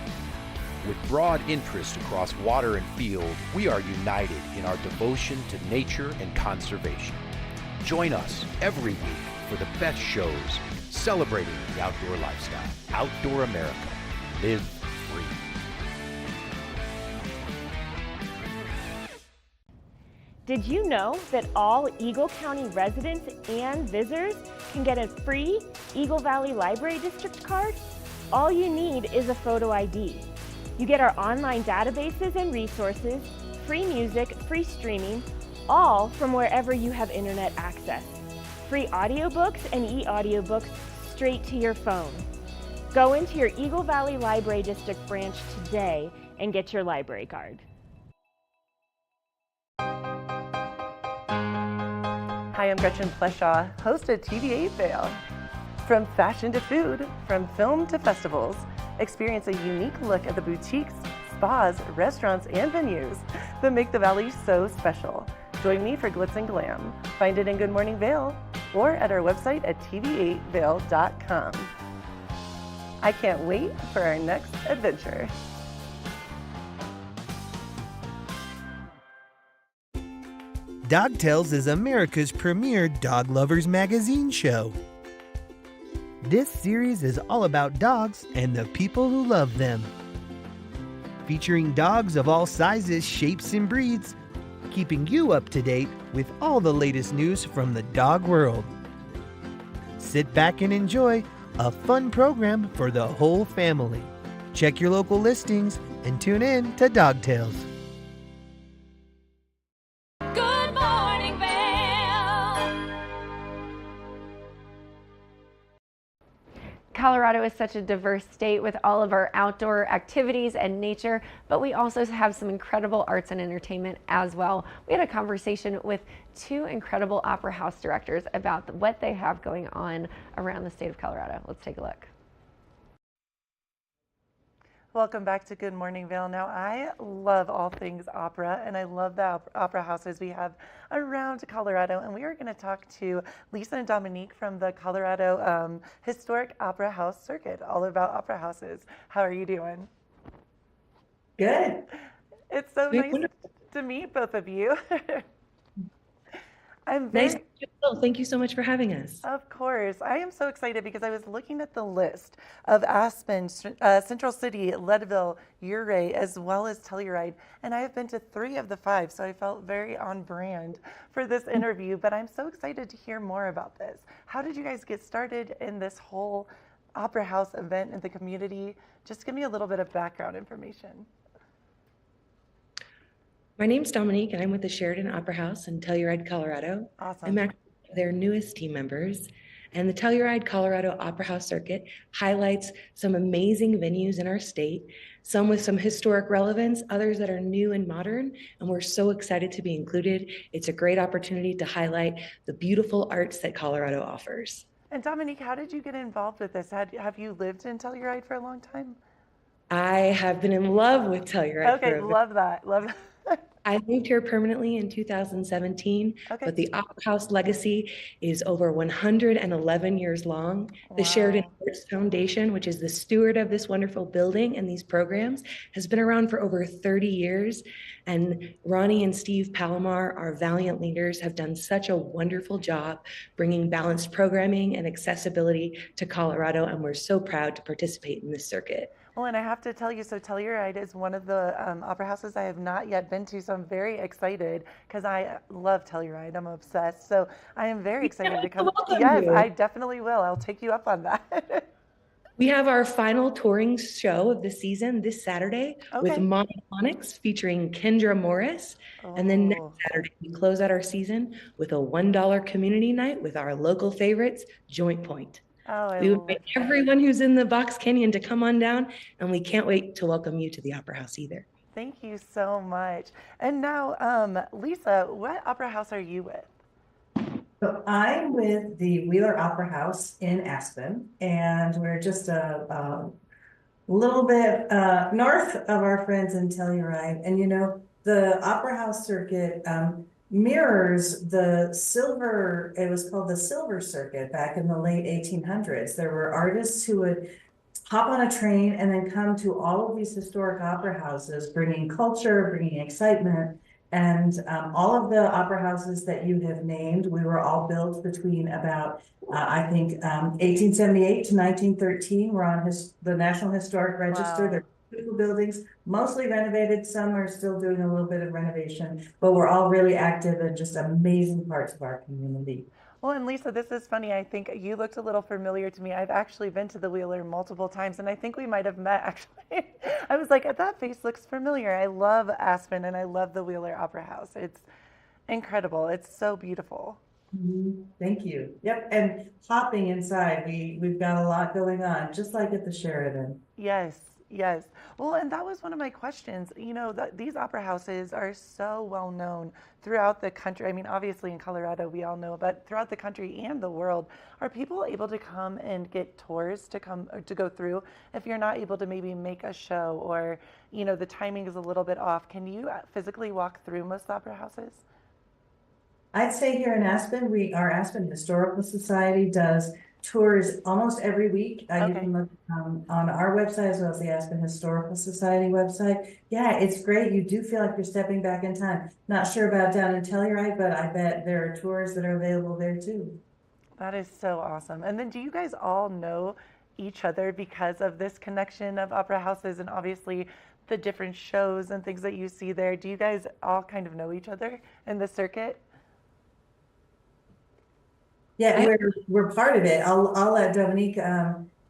With broad interest across water and field, we are united in our devotion to nature and conservation. Join us every week for the best shows celebrating the outdoor lifestyle. Outdoor America. Live free. Did you know that all Eagle County residents and visitors can get a free Eagle Valley Library District card? All you need is a photo ID. You get our online databases and resources, free music, free streaming, all from wherever you have internet access. Free audiobooks and e-audiobooks straight to your phone. Go into your Eagle Valley Library District branch today and get your library card. Hi, I'm Gretchen Pleshaw, host of TV8 Vail. From fashion to food, from film to festivals, experience a unique look at the boutiques, spas, restaurants, and venues that make the Valley so special. Join me for Glitz and Glam. Find it in Good Morning Vail or at our website at tv8vail.com. I can't wait for our next adventure. Dog Tales is America's premier dog lovers magazine show. This series is all about dogs and the people who love them. Featuring dogs of all sizes, shapes, and breeds, keeping you up to date with all the latest news from the dog world. Sit back and enjoy a fun program for the whole family. Check your local listings and tune in to Dog Tales. Good morning, Vail. Colorado is such a diverse state with all of our outdoor activities and nature, but we also have some incredible arts and entertainment as well. We had a conversation with two incredible opera house directors about what they have going on around the state of Colorado. Let's take a look. Welcome back to Good Morning Vail. Now, I love all things opera, and I love the opera houses we have around Colorado. And we are going to talk to Lisa and Dominique from the Colorado Historic Opera House Circuit, all about opera houses. How are you doing? Good. It's so nice to meet both of you. I'm very, Nice to meet you. Well, thank you so much for having us. Of course. I am so excited because I was looking at the list of Aspen, Central City, Leadville, Ouray, as well as Telluride, and I have been to 3 of the 5, so I felt very on brand for this interview, but I'm so excited to hear more about this. How did you guys get started in this whole Opera House event in the community? Just give me a little bit of background information. My name's Dominique, and I'm with the Sheridan Opera House in Telluride, Colorado. Awesome. I'm actually one of their newest team members. And the Telluride, Colorado Opera House Circuit highlights some amazing venues in our state, some with some historic relevance, others that are new and modern, and we're so excited to be included. It's a great opportunity to highlight the beautiful arts that Colorado offers. And Dominique, how did you get involved with this? Have you lived in Telluride for a long time? I have been in love with Telluride. Okay, love that. Love that. I moved here permanently in 2017, but the Opera House legacy is over 111 years long. The Sheridan Arts Foundation, which is the steward of this wonderful building and these programs, has been around for over 30 years. And Ronnie and Steve Palomar, our valiant leaders, have done such a wonderful job bringing balanced programming and accessibility to Colorado, and we're so proud to participate in this circuit. Well, and I have to tell you, so Telluride is one of the opera houses I have not yet been to, so I'm very excited because I love Telluride. I'm obsessed. So I am very excited to come. Yes, I definitely will. I'll take you up on that. We have our final touring show of the season this Saturday with Monophonics featuring Kendra Morris. And then next Saturday, we close out our season with a $1 community night with our local favorites, Joint Point. We would invite everyone who's in the Box Canyon to come on down, and we can't wait to welcome you to the Opera House either. Thank you so much. And now, Lisa, what opera house are you with? So I'm with the Wheeler Opera House in Aspen, and we're just a little bit north of our friends in Telluride. And you know, the Opera House circuit mirrors the silver, it was called the Silver Circuit back in the late 1800s. There were artists who would hop on a train and then come to all of these historic opera houses, bringing culture, bringing excitement. And all of the opera houses that you have named, we were all built between about, I think, 1878 to 1913. We're on the National Historic Register. They're beautiful buildings, mostly renovated. Some are still doing a little bit of renovation, but we're all really active and just amazing parts of our community. Well, and Lisa, this is funny. I think you looked a little familiar to me. I've actually been to the Wheeler multiple times, and I think we might have met, actually. I was like, that face looks familiar. I love Aspen, and I love the Wheeler Opera House. Incredible. It's so beautiful. Thank you. Yep, and hopping inside, we've got a lot going on, just like at the Sheridan. Yes, yes. Well, and that was one of my questions. You know, these opera houses are so well known throughout the country. I mean, obviously in Colorado, we all know, but throughout the country and the world, are people able to come and get tours to come to go through? If you're not able to maybe make a show, or you know the timing is a little bit off, can you physically walk through most opera houses? I'd say here in Aspen, our Aspen Historical Society does tours almost every week. You can look on our website as well as the Aspen Historical Society website. Yeah, it's great. You do feel like you're stepping back in time. Not sure about down in Telluride, but I bet there are tours that are available there too. That is so awesome. And then do you guys all know each other because of this connection of opera houses and obviously the different shows and things that you see there? Do you guys all kind of know each other in the circuit? Yeah, we're part of it. I'll let Dominique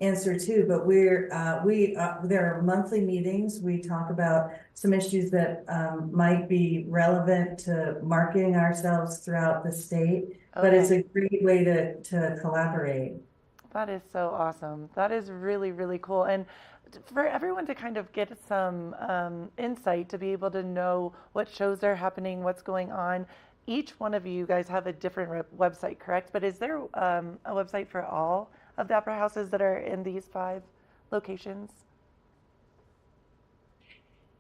answer too, but there are monthly meetings. We talk about some issues that might be relevant to marketing ourselves throughout the state, but it's a great way to collaborate. That is so awesome. That is really, really cool. And for everyone to kind of get some insight to be able to know what shows are happening, what's going on. Each one of you guys have a different website, correct? But is there a website for all of the opera houses that are in these 5 locations?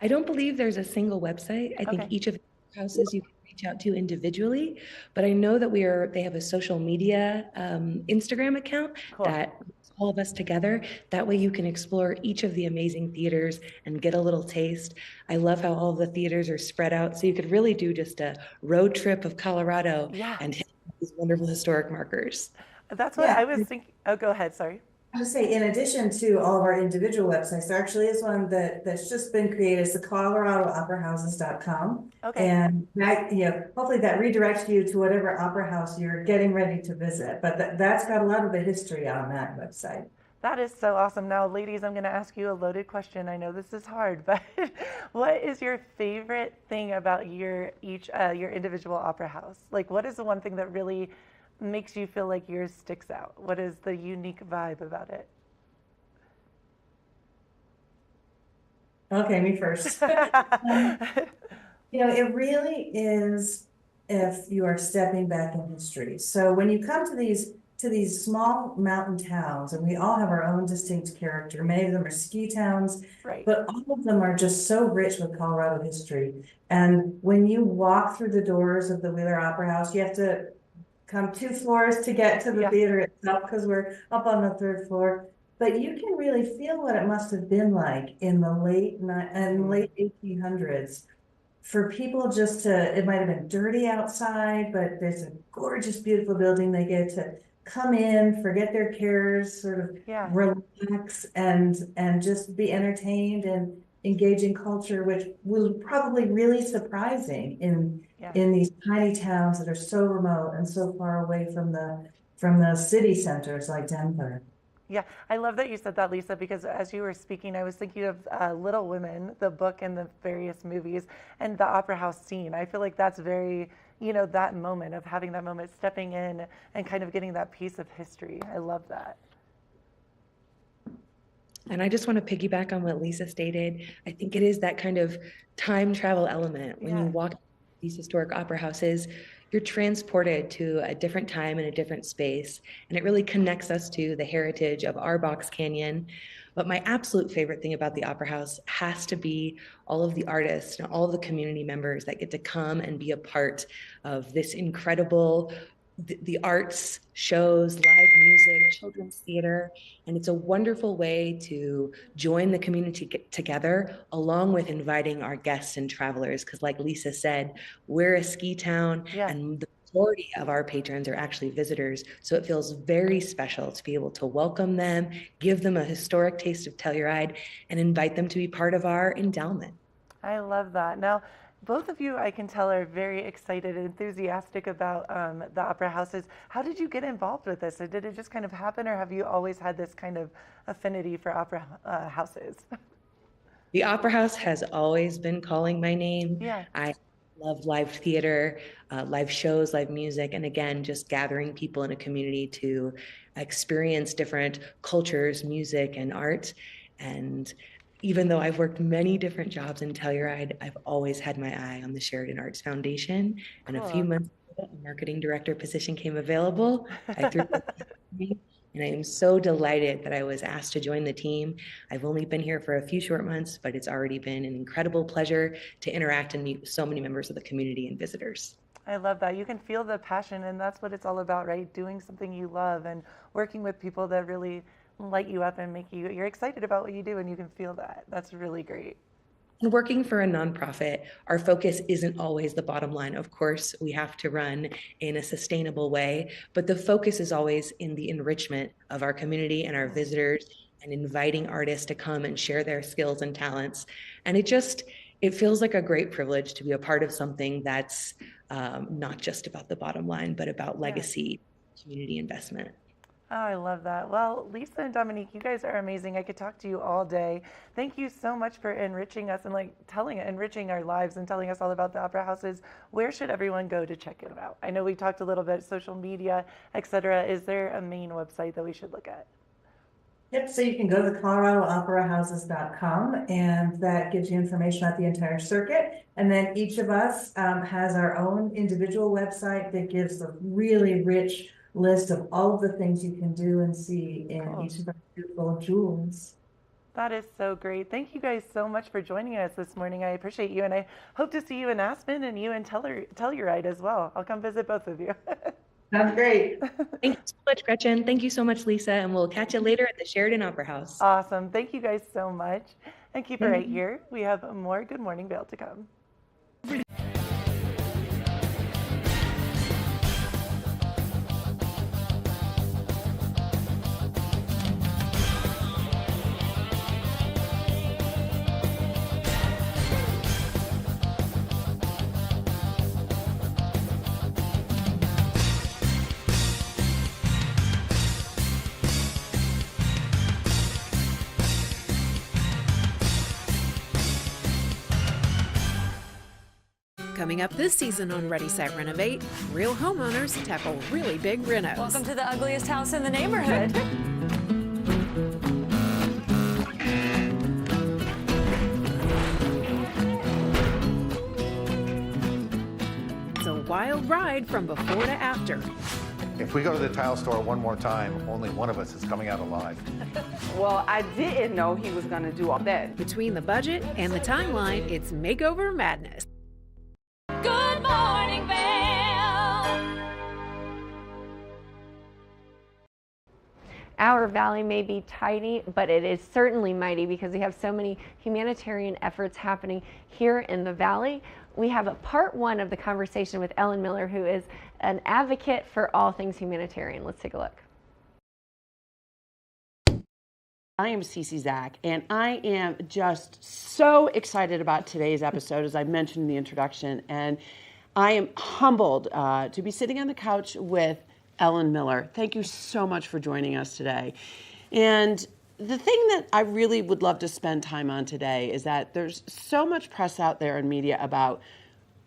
I don't believe there's a single website. I think each of the houses you can reach out to individually, but I know that they have a social media Instagram account that all of us together. That way you can explore each of the amazing theaters and get a little taste. I love how all of the theaters are spread out. So you could really do just a road trip of Colorado and hit these wonderful historic markers. That's what I was thinking. Oh, go ahead. Sorry. I would say, in addition to all of our individual websites, there actually is one that's just been created. It's the ColoradoOperaHouses.com. And that, hopefully that redirects you to whatever opera house you're getting ready to visit. But that's got a lot of the history on that website. That is so awesome. Now, ladies, I'm going to ask you a loaded question. I know this is hard, but what is your favorite thing about your individual opera house? Like, what is the one thing that really makes you feel like yours sticks out? What is the unique vibe about it? Okay, me first. It really is if you are stepping back in history. So when you come to these small mountain towns, and we all have our own distinct character, many of them are ski towns, but all of them are just so rich with Colorado history. And when you walk through the doors of the Wheeler Opera House, you have to come 2 floors to get to the theater itself because we're up on the 3rd floor. But you can really feel what it must have been like in the late 1800s for people just to, it might have been dirty outside, but there's a gorgeous, beautiful building. They get to come in, forget their cares, sort of relax and just be entertained and engage in culture, which was probably really surprising in these tiny towns that are so remote and so far away from the city centers like Denver. Yeah, I love that you said that, Lisa, because as you were speaking, I was thinking of Little Women, the book and the various movies, and the opera house scene. I feel like that's very, that moment of having that moment, stepping in and kind of getting that piece of history. I love that. And I just want to piggyback on what Lisa stated. I think it is that kind of time travel element. When you walk these historic opera houses, you're transported to a different time and a different space. And it really connects us to the heritage of our box canyon. But my absolute favorite thing about the Opera House has to be all of the artists and all of the community members that get to come and be a part of this incredible the arts, shows, live music, children's theater, and it's a wonderful way to join the community together, along with inviting our guests and travelers, because like Lisa said, we're a ski town, and the majority of our patrons are actually visitors, so it feels very special to be able to welcome them, give them a historic taste of Telluride, and invite them to be part of our endowment. I love that. Now, both of you, I can tell, are very excited and enthusiastic about the opera houses. How did you get involved with this? Or did it just kind of happen, or have you always had this kind of affinity for opera houses? The Opera House has always been calling my name. Yeah. I love live theater, live shows, live music, and again, just gathering people in a community to experience different cultures, music, and art. And even though I've worked many different jobs in Telluride, I've always had my eye on the Sheridan Arts Foundation. And a few Cool. months ago, a marketing director position came available. I threw it, and I am so delighted that I was asked to join the team. I've only been here for a few short months, but it's already been an incredible pleasure to interact and meet with so many members of the community and visitors. I love that. You can feel the passion, and that's what it's all about, right? Doing something you love and working with people that really light you up and make you're excited about what you do, and you can feel that. That's really great. And working for a nonprofit, our focus isn't always the bottom line. Of course, we have to run in a sustainable way, but the focus is always in the enrichment of our community and our visitors and inviting artists to come and share their skills and talents. And it feels like a great privilege to be a part of something that's not just about the bottom line, but about legacy, community investment. Oh, I love that. Well, Lisa and Dominique, you guys are amazing. I could talk to you all day. Thank you so much for enriching us and enriching our lives and telling us all about the opera houses. Where should everyone go to check it out? I know we talked a little bit, social media, etc. Is there a main website that we should look at? Yep, so you can go to coloradoopera.houses.com, and that gives you information about the entire circuit. And then each of us has our own individual website that gives a really rich list of all of the things you can do and see in each of our beautiful jewels. That is so great. Thank you guys so much for joining us this morning. I appreciate you, and I hope to see you in Aspen and you in Telluride as well. I'll come visit both of you. Sounds great. Thank you so much, Gretchen. Thank you so much, Lisa, and we'll catch you later at the Sheridan Opera House. Awesome. Thank you guys so much. And keep it right here. We have more Good Morning Vail to come. Coming up this season on Ready, Set, Renovate, real homeowners tackle really big renos. Welcome to the ugliest house in the neighborhood. It's a wild ride from before to after. If we go to the tile store one more time, only one of us is coming out alive. Well, I didn't know he was going to do all that. Between the budget and the timeline, it's makeover madness. Good morning, Vail. Our valley may be tiny, but it is certainly mighty because we have so many humanitarian efforts happening here in the valley. We have a part one of the conversation with Ellen Miller, who is an advocate for all things humanitarian. Let's take a look. I am Cece Zach, and I am just so excited about today's episode, as I mentioned in the introduction. And I am humbled to be sitting on the couch with Ellen Miller. Thank you so much for joining us today. And the thing that I really would love to spend time on today is that there's so much press out there in media about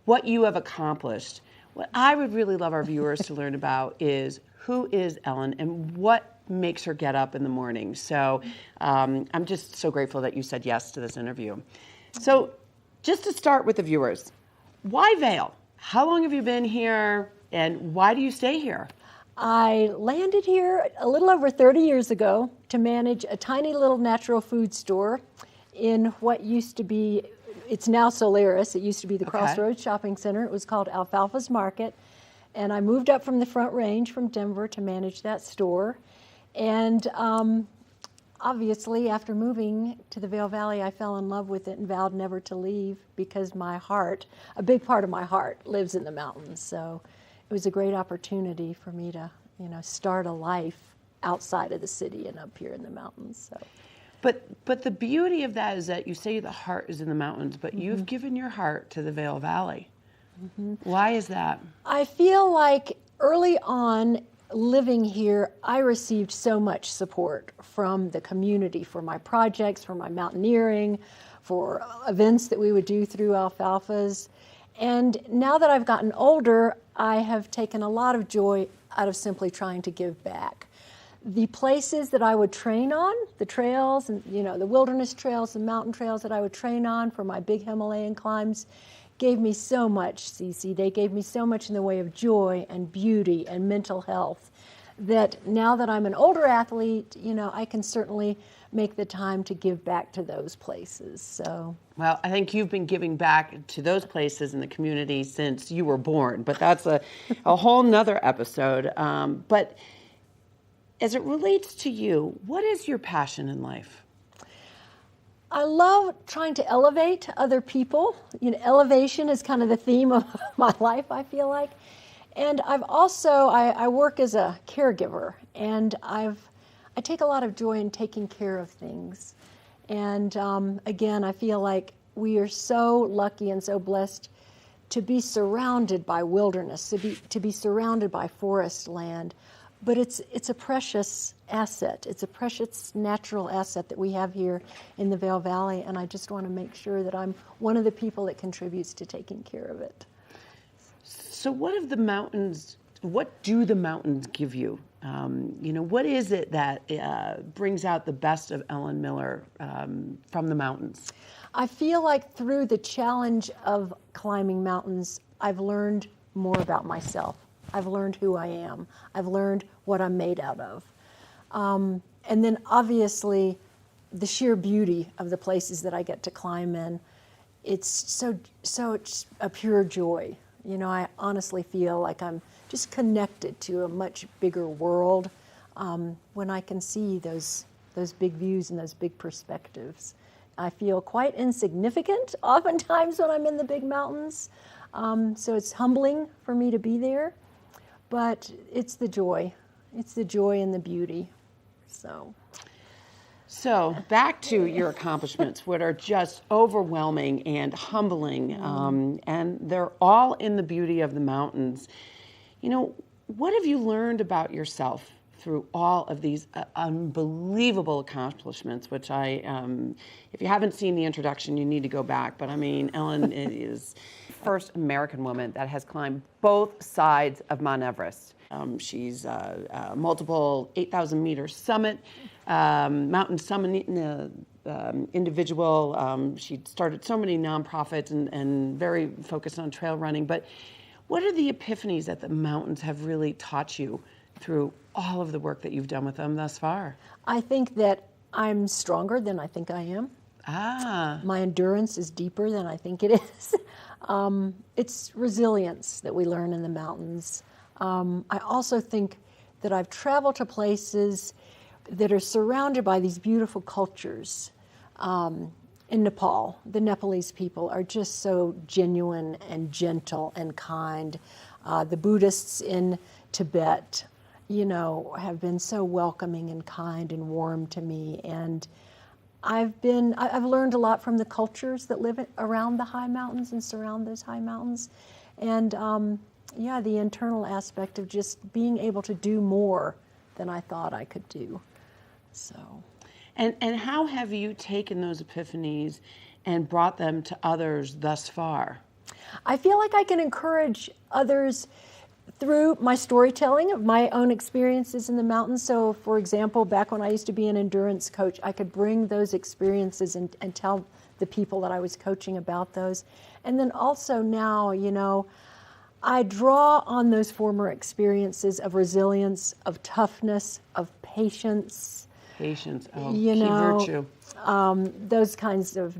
what you have accomplished. What I would really love our viewers to learn about is who is Ellen and what makes her get up in the morning. So I'm just so grateful that you said yes to this interview. So just to start with the viewers, why Vail? How long have you been here and why do you stay here? I landed here a little over 30 years ago to manage a tiny little natural food store in what used to be, it's now Solaris, it used to be the Crossroads Shopping Center. It was called Alfalfa's Market. And I moved up from the Front Range from Denver to manage that store. And obviously, after moving to the Vail Valley, I fell in love with it and vowed never to leave because my heart, a big part of my heart, lives in the mountains. So it was a great opportunity for me to, start a life outside of the city and up here in the mountains. So. But the beauty of that is that you say the heart is in the mountains, but you've given your heart to the Vail Valley. Why is that? I feel like early on, living here, I received so much support from the community for my projects, for my mountaineering, for events that we would do through Alfalfa's. And now that I've gotten older, I have taken a lot of joy out of simply trying to give back. The places that I would train on, the trails, and the wilderness trails, the mountain trails that I would train on for my big Himalayan climbs, gave me so much, Cece. They gave me so much in the way of joy and beauty and mental health that now that I'm an older athlete, I can certainly make the time to give back to those places. So. Well, I think you've been giving back to those places in the community since you were born, but that's a whole nother episode. But as it relates to you, what is your passion in life? I love trying to elevate other people. Elevation is kind of the theme of my life, I feel like. And I've also, I work as a caregiver, and I take a lot of joy in taking care of things. And again, I feel like we are so lucky and so blessed to be surrounded by wilderness, to be surrounded by forest land. But it's a precious asset. It's a precious natural asset that we have here in the Vail Valley, and I just want to make sure that I'm one of the people that contributes to taking care of it. So what do the mountains give you? What is it that brings out the best of Ellen Miller from the mountains? I feel like through the challenge of climbing mountains, I've learned more about myself. I've learned who I am. I've learned what I'm made out of. And then obviously the sheer beauty of the places that I get to climb in, it's so a pure joy. I honestly feel like I'm just connected to a much bigger world when I can see those big views and those big perspectives. I feel quite insignificant oftentimes when I'm in the big mountains, so it's humbling for me to be there, but it's the joy. It's the joy and the beauty. So back to your accomplishments, which are just overwhelming and humbling, and they're all in the beauty of the mountains. What have you learned about yourself through all of these unbelievable accomplishments, which if you haven't seen the introduction, you need to go back. But I mean, Ellen is the first American woman that has climbed both sides of Mount Everest. She's a multiple 8,000 meter summit, mountain summit individual. She started so many nonprofits and very focused on trail running. But what are the epiphanies that the mountains have really taught you through all of the work that you've done with them thus far? I think that I'm stronger than I think I am. My endurance is deeper than I think it is. It's resilience that we learn in the mountains. I also think that I've traveled to places that are surrounded by these beautiful cultures. In Nepal, the Nepalese people are just so genuine and gentle and kind. The Buddhists in Tibet, have been so welcoming and kind and warm to me. And I've learned a lot from the cultures that live around the high mountains and surround those high mountains. And the internal aspect of just being able to do more than I thought I could do. And how have you taken those epiphanies and brought them to others thus far? I feel like I can encourage others through my storytelling of my own experiences in the mountains. So, for example, back when I used to be an endurance coach, I could bring those experiences and tell the people that I was coaching about those. And then also now, I draw on those former experiences of resilience, of toughness, of patience. Patience, key virtue. Those kinds of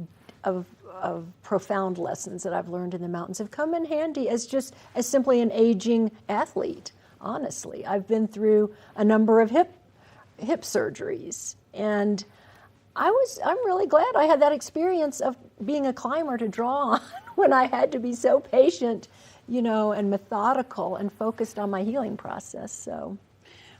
profound lessons that I've learned in the mountains have come in handy as simply an aging athlete. Honestly, I've been through a number of hip surgeries, and I'm really glad I had that experience of being a climber to draw on when I had to be so patient, and methodical and focused on my healing process.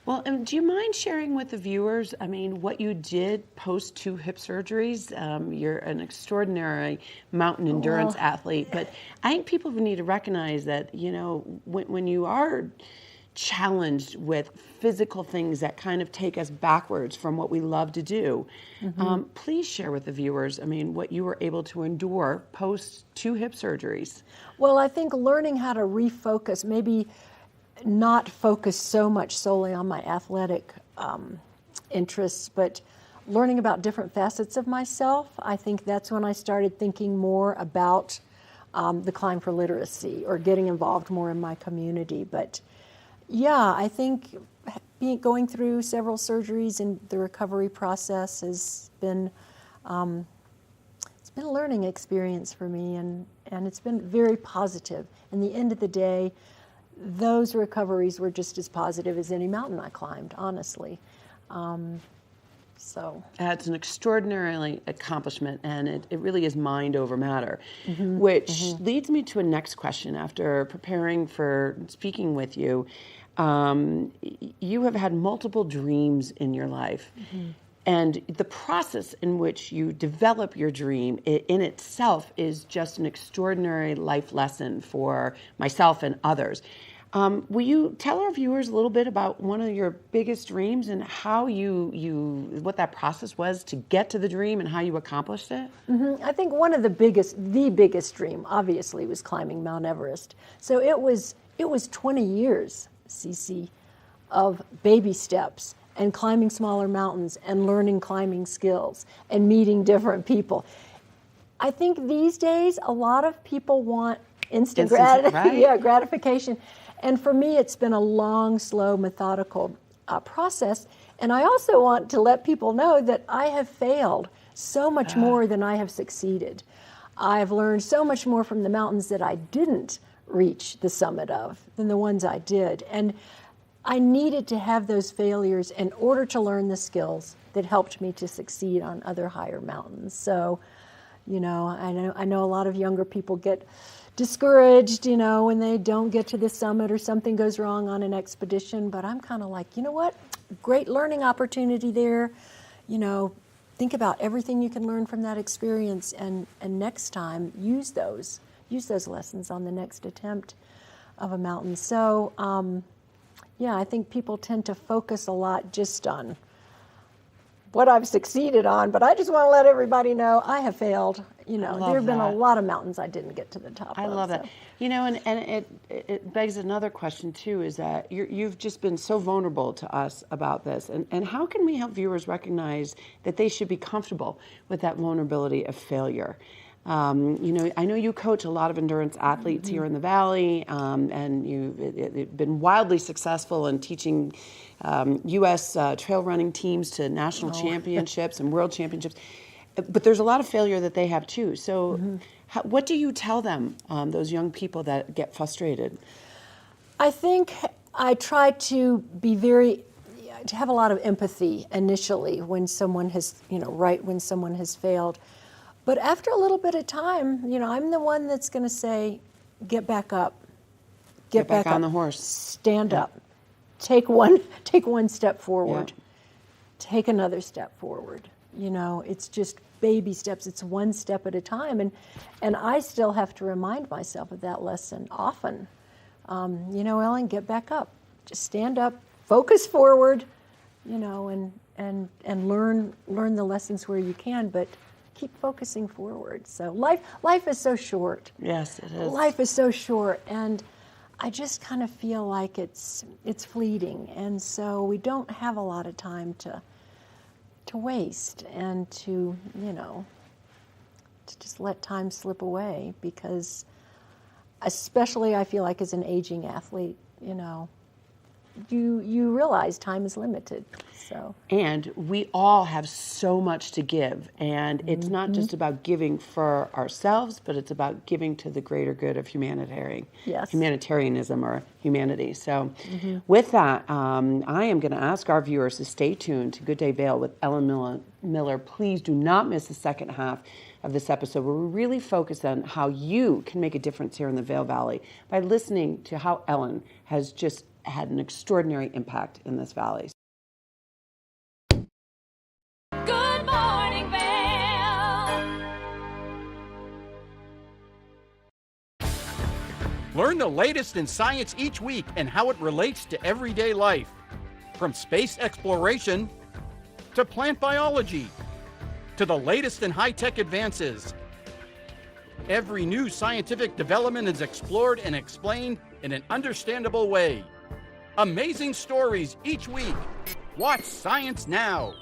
Well, do you mind sharing with the viewers, what you did post 2 hip surgeries? You're an extraordinary mountain endurance athlete, but I think people need to recognize that, when you are challenged with physical things that kind of take us backwards from what we love to do. Please share with the viewers, I mean, what you were able to endure post 2 hip surgeries. Well, I think learning how to refocus, maybe not focus so much solely on my athletic interests, but learning about different facets of myself. I think that's when I started thinking more about the Climb for Literacy or getting involved more in my community. But yeah, I think going through several surgeries and the recovery process has been it's been a learning experience for me, and it's been very positive. In the end of the day, those recoveries were just as positive as any mountain I climbed, honestly. So That's an extraordinary accomplishment, and it really is mind over matter, which leads me to a next question. After preparing for speaking with you, you have had multiple dreams in your life. And the process in which you develop your dream in itself is just an extraordinary life lesson for myself and others. Will you tell our viewers a little bit about one of your biggest dreams and how what that process was to get to the dream and how you accomplished it? I think one of the biggest dream, obviously, was climbing Mount Everest. So it was 20 years, Cece, of baby steps and climbing smaller mountains and learning climbing skills and meeting different people. I think these days a lot of people want instant gratification. And for me, it's been a long, slow, methodical process. And I also want to let people know that I have failed so much more than I have succeeded. I've learned so much more from the mountains that I didn't reach the summit of than the ones I did. And I needed to have those failures in order to learn the skills that helped me to succeed on other higher mountains. So, I know a lot of younger people get discouraged, when they don't get to the summit or something goes wrong on an expedition. But I'm kind of like, you know what? Great learning opportunity there. Think about everything you can learn from that experience, and next time use those lessons on the next attempt of a mountain. So, I think people tend to focus a lot just on what I've succeeded on, but I just want to let everybody know I have failed. There have been a lot of mountains I didn't get to the top of. I love that. And it begs another question too, is that you've just been so vulnerable to us about this. And how can we help viewers recognize that they should be comfortable with that vulnerability of failure? I know you coach a lot of endurance athletes here in the Valley, and you've been wildly successful in teaching U.S. trail running teams to national championships and world championships. But there's a lot of failure that they have too. So what do you tell them, those young people that get frustrated? I think I try to to have a lot of empathy initially when someone has, when someone has failed. But after a little bit of time, I'm the one that's going to say, get back up. Get back on up. the horse. Stand up. Take one step forward. Take another step forward. It's just baby steps. It's one step at a time. And I still have to remind myself of that lesson often. Ellen, get back up. Just stand up, focus forward, and learn the lessons where you can, but keep focusing forward. So life is so short. Yes, it is. Life is so short, and I just kind of feel like it's fleeting, and so we don't have a lot of time to waste and to just let time slip away, because especially I feel like as an aging athlete, you realize time is limited. So. And we all have so much to give, and it's not just about giving for ourselves, but it's about giving to the greater good of humanitarianism or humanity. So with that, I am going to ask our viewers to stay tuned to Good Day Vail with Ellen Miller. Please do not miss the second half of this episode, where we really focus on how you can make a difference here in the Vail Valley by listening to how Ellen has just had an extraordinary impact in this valley. Good morning, Vail. Learn the latest in science each week and how it relates to everyday life. From space exploration to plant biology to the latest in high-tech advances. Every new scientific development is explored and explained in an understandable way. Amazing stories each week. Watch Science Now.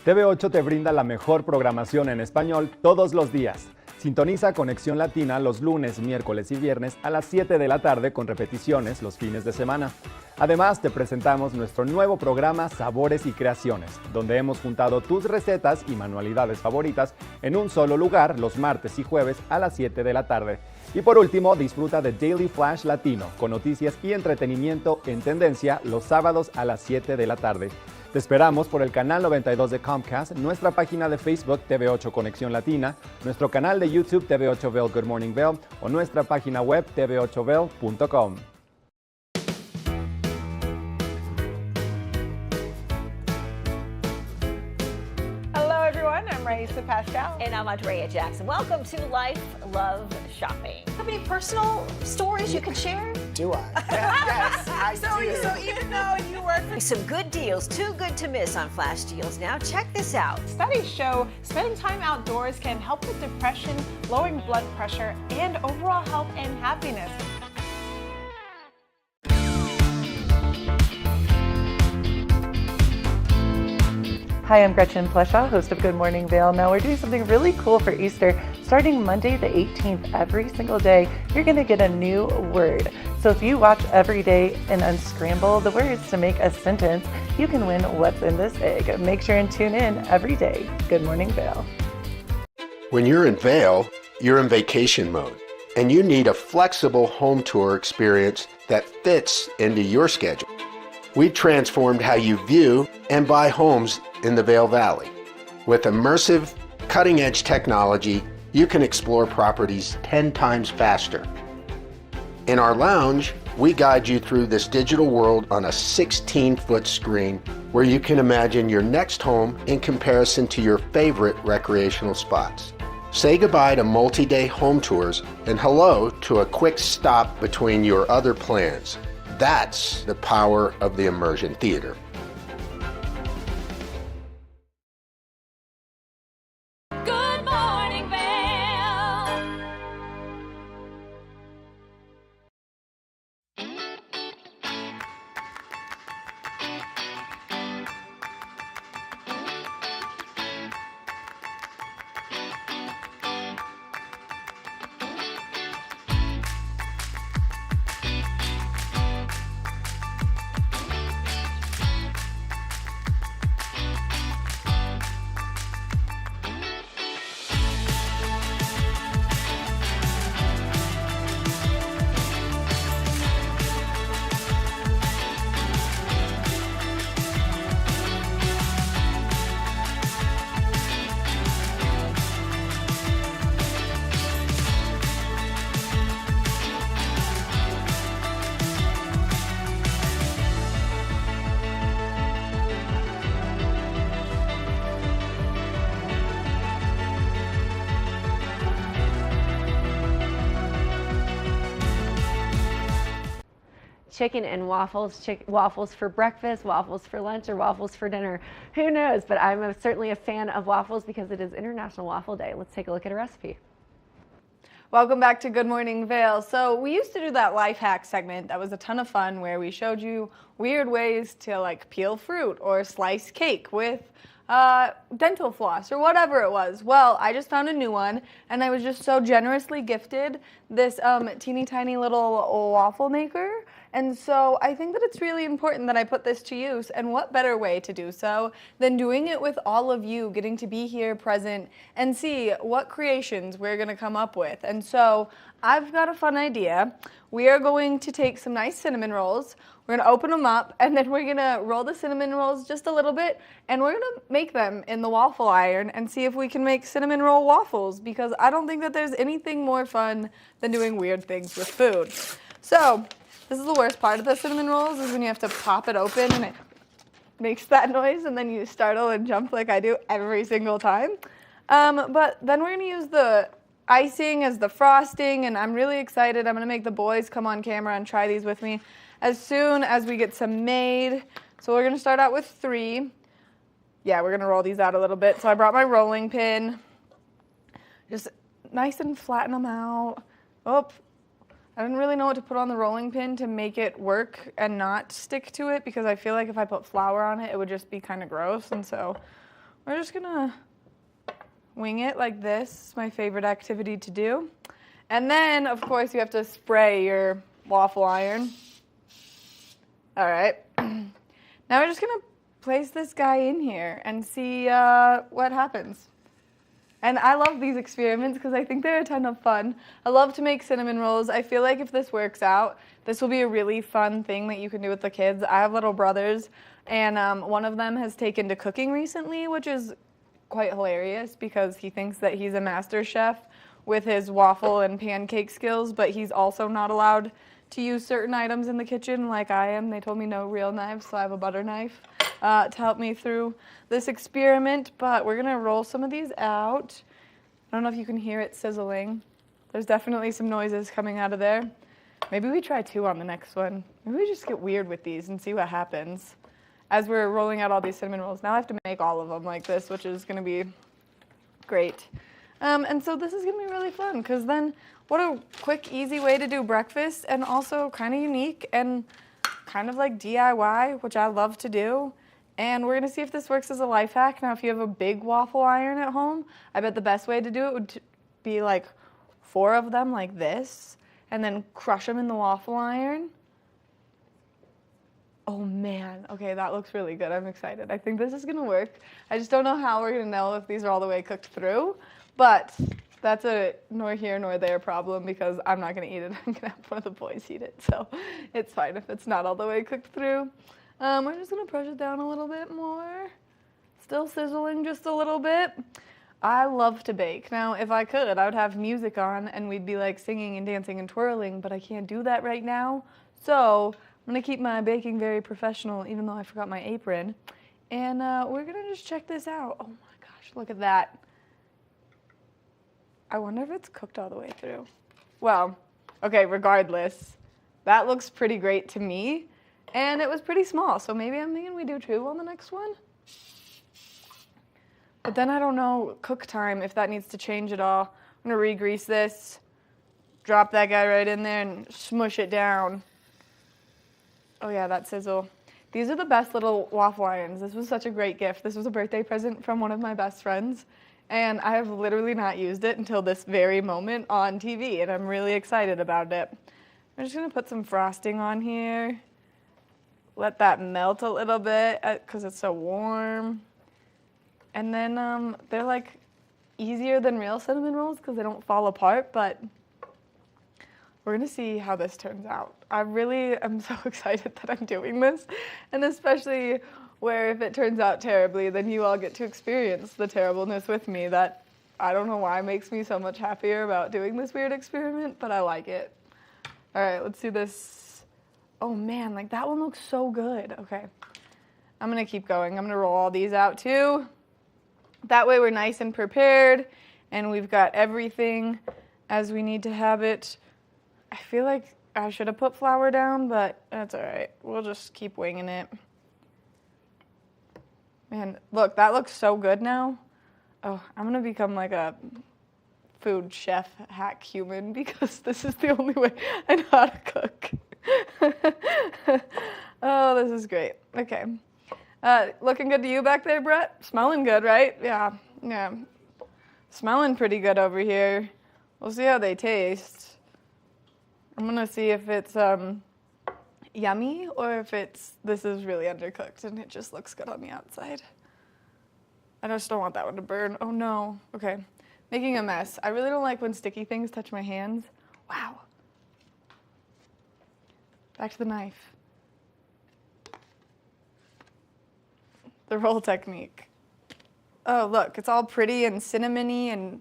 TV8 te brinda la mejor programación en español todos los días. Sintoniza Conexión Latina los lunes, miércoles y viernes a las 7 de la tarde con repeticiones los fines de semana. Además, te presentamos nuestro nuevo programa Sabores y Creaciones, donde hemos juntado tus recetas y manualidades favoritas en un solo lugar los martes y jueves a las 7 de la tarde. Y por último, disfruta de Daily Flash Latino con noticias y entretenimiento en tendencia los sábados a las 7 de la tarde. Te esperamos por el canal 92 de Comcast, nuestra página de Facebook TV8 Conexión Latina, nuestro canal de YouTube TV8 Vail Good Morning Vail o nuestra página web tv8vail.com. Hello everyone, I'm Raisa Pascal. And I'm Andrea Jackson. Welcome to Life, Love, Shopping. Have any personal stories you can share? Do I? Yes, I do. So even though you work for some good deals, too good to miss on Flash Deals. Now check this out. Studies show spending time outdoors can help with depression, lowering blood pressure, and overall health and happiness. Hi, I'm Gretchen Pleshaw, host of Good Morning Vail. Now we're doing something really cool for Easter. Starting Monday the 18th, every single day, you're going to get a new word. So if you watch every day and unscramble the words to make a sentence, you can win What's in This Egg. Make sure and tune in every day. Good Morning Vail. When you're in Vail, you're in vacation mode, and you need a flexible home tour experience that fits into your schedule. We transformed how you view and buy homes in the Vail Valley. With immersive, cutting-edge technology, you can explore properties 10 times faster. In our lounge, we guide you through this digital world on a 16-foot screen where you can imagine your next home in comparison to your favorite recreational spots. Say goodbye to multi-day home tours and hello to a quick stop between your other plans. That's the power of the immersion theater. Good morning, Vail. Chicken and waffles, waffles for breakfast, waffles for lunch, or waffles for dinner. Who knows? But I'm certainly a fan of waffles because it is International Waffle Day. Let's take a look at a recipe. Welcome back to Good Morning Vail. So we used to do that life hack segment that was a ton of fun where we showed you weird ways to like peel fruit or slice cake with dental floss or whatever it was. Well, I just found a new one and I was just so generously gifted this teeny tiny little waffle maker. And so I think that it's really important that I put this to use, and what better way to do so than doing it with all of you getting to be here present and see what creations we're going to come up with. And so I've got a fun idea. We are going to take some nice cinnamon rolls, we're going to open them up, and then we're going to roll the cinnamon rolls just a little bit, and we're going to make them in the waffle iron and see if we can make cinnamon roll waffles, because I don't think that there's anything more fun than doing weird things with food. So this is the worst part of the cinnamon rolls, is when you have to pop it open and makes that noise, and then you startle and jump like I do every single time. But then we're gonna use the icing as the frosting, and I'm really excited. I'm gonna make the boys come on camera and try these with me as soon as we get some made. So we're gonna start out with 3. Yeah, we're gonna roll these out a little bit. So I brought my rolling pin. Just nice and flatten them out. Oh, I didn't really know what to put on the rolling pin to make it work and not stick to it, because I feel like if I put flour on it, it would just be kind of gross. And so we're just gonna wing it like this. It's my favorite activity to do. And then, of course, you have to spray your waffle iron. All right. Now we're just gonna place this guy in here and see what happens. And I love these experiments because I think they're a ton of fun. I love to make cinnamon rolls. I feel like if this works out, this will be a really fun thing that you can do with the kids. I have little brothers, and one of them has taken to cooking recently, which is quite hilarious because he thinks that he's a master chef with his waffle and pancake skills, but he's also not allowed to use certain items in the kitchen like I am. They told me no real knives, so I have a butter knife to help me through this experiment, but we're gonna roll some of these out. I don't know if you can hear it sizzling. There's definitely some noises coming out of there. Maybe we try 2 on the next one. Maybe we just get weird with these and see what happens as we're rolling out all these cinnamon rolls. Now I have to make all of them like this, which is gonna be great. And so this is gonna be really fun, because then what a quick, easy way to do breakfast, and also kind of unique and kind of like DIY, which I love to do. And we're gonna see if this works as a life hack. Now, if you have a big waffle iron at home, I bet the best way to do it would be like 4 of them like this, and then crush them in the waffle iron. Oh man, okay, that looks really good. I'm excited. I think this is gonna work. I just don't know how we're gonna know if these are all the way cooked through, but that's a nor here nor there problem, because I'm not gonna eat it. I'm gonna have one of the boys eat it, so it's fine if it's not all the way cooked through. We're just gonna push it down a little bit more. Still sizzling just a little bit. I love to bake. Now, if I could, I would have music on and we'd be like singing and dancing and twirling, but I can't do that right now. So I'm gonna keep my baking very professional, even though I forgot my apron. And we're gonna just check this out. Oh my gosh, look at that. I wonder if it's cooked all the way through. Well, okay, regardless, that looks pretty great to me. And it was pretty small, so maybe I'm thinking we do 2 on the next one. But then I don't know cook time, if that needs to change at all. I'm gonna re-grease this, drop that guy right in there and smush it down. Oh yeah, that sizzle. These are the best little waffle irons. This was such a great gift. This was a birthday present from one of my best friends, and I have literally not used it until this very moment on TV, and I'm really excited about it. I'm just gonna put some frosting on here. Let that melt a little bit because it's so warm. And then they're like easier than real cinnamon rolls because they don't fall apart, but we're gonna see how this turns out. I really am so excited that I'm doing this, and especially where if it turns out terribly, then you all get to experience the terribleness with me. That, I don't know why, makes me so much happier about doing this weird experiment, but I like it. All right, let's do this. Oh man, like that one looks so good. Okay, I'm gonna keep going. I'm gonna roll all these out too. That way we're nice and prepared, and we've got everything as we need to have it. I feel like I should have put flour down, but that's all right. We'll just keep winging it. Man, look, that looks so good now. Oh, I'm gonna become like a food chef hack human because this is the only way I know how to cook. Oh, this is great. Okay. Looking good to you back there, Brett? Smelling good, right? Yeah. Smelling pretty good over here. We'll see how they taste. I'm going to see if it's yummy or if this is really undercooked and it just looks good on the outside. I just don't want that one to burn. Oh, no. Okay. Making a mess. I really don't like when sticky things touch my hands. Wow. Back to the knife. The roll technique. Oh, look, it's all pretty and cinnamony, and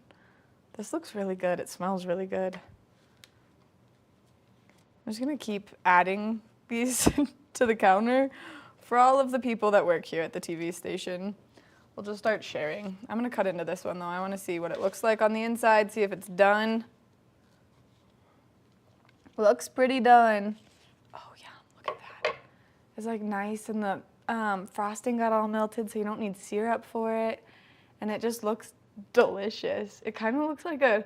this looks really good. It smells really good. I'm just gonna keep adding these to the counter for all of the people that work here at the TV station, we'll just start sharing. I'm going to cut into this one, though. I want to see what it looks like on the inside, see if it's done. Looks pretty done. Oh, yeah, look at that. It's like nice, and the frosting got all melted, so you don't need syrup for it. And it just looks delicious. It kind of looks like a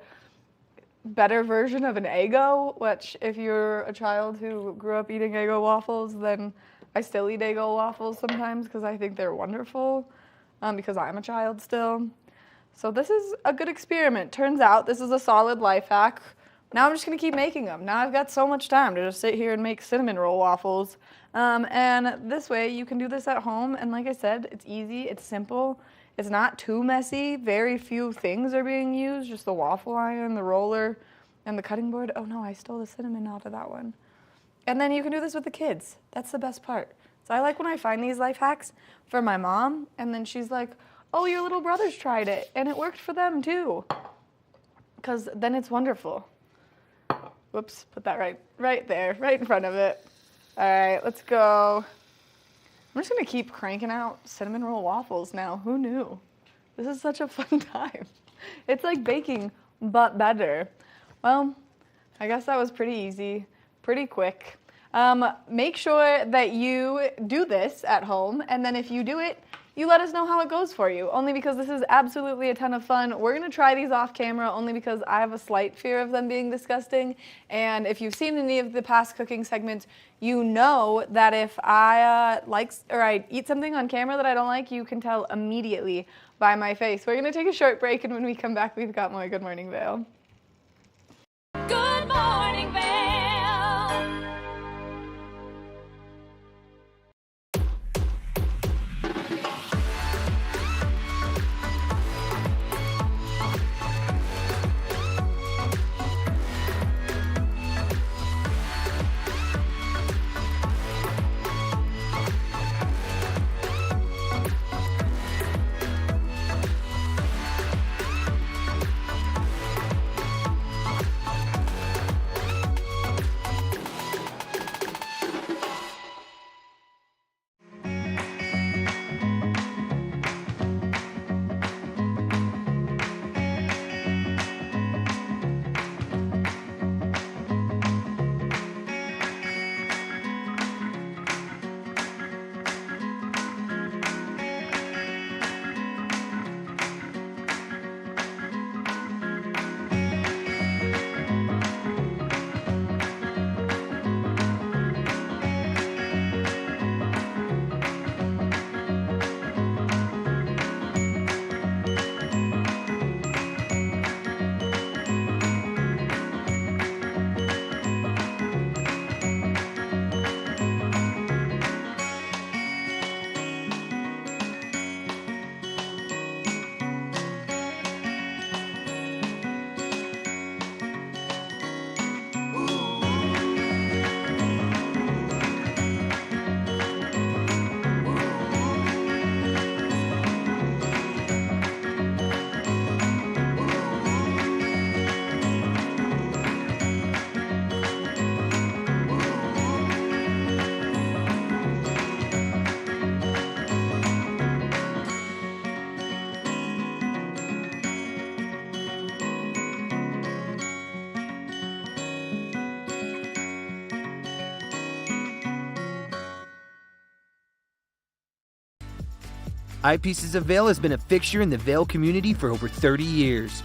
better version of an Eggo, which if you're a child who grew up eating Eggo waffles, then I still eat Eggo waffles sometimes because I think they're wonderful, because I'm a child still. So this is a good experiment. Turns out this is a solid life hack. Now I'm just going to keep making them. Now I've got so much time to just sit here and make cinnamon roll waffles. And this way you can do this at home. And like I said, it's easy, it's simple. It's not too messy. Very few things are being used, just the waffle iron, the roller, and the cutting board. Oh no, I stole the cinnamon out of that one. And then you can do this with the kids. That's the best part. So I like when I find these life hacks for my mom, and then she's like, oh, your little brothers tried it, and it worked for them too. Because then it's wonderful. Whoops, put that right there, right in front of it. All right, let's go. I'm just gonna keep cranking out cinnamon roll waffles now. Who knew? This is such a fun time. It's like baking, but better. Well, I guess that was pretty easy, pretty quick. Make sure that you do this at home, and then if you do it, you let us know how it goes for you, only because this is absolutely a ton of fun. We're going to try these off camera only because I have a slight fear of them being disgusting, and if you've seen any of the past cooking segments, you know that if I I eat something on camera that I don't like, you can tell immediately by my face. We're going to take a short break, and when we come back, we've got more Good Morning Vail. Good morning, Vail. Eyepieces of Vail has been a fixture in the Vail community for over 30 years.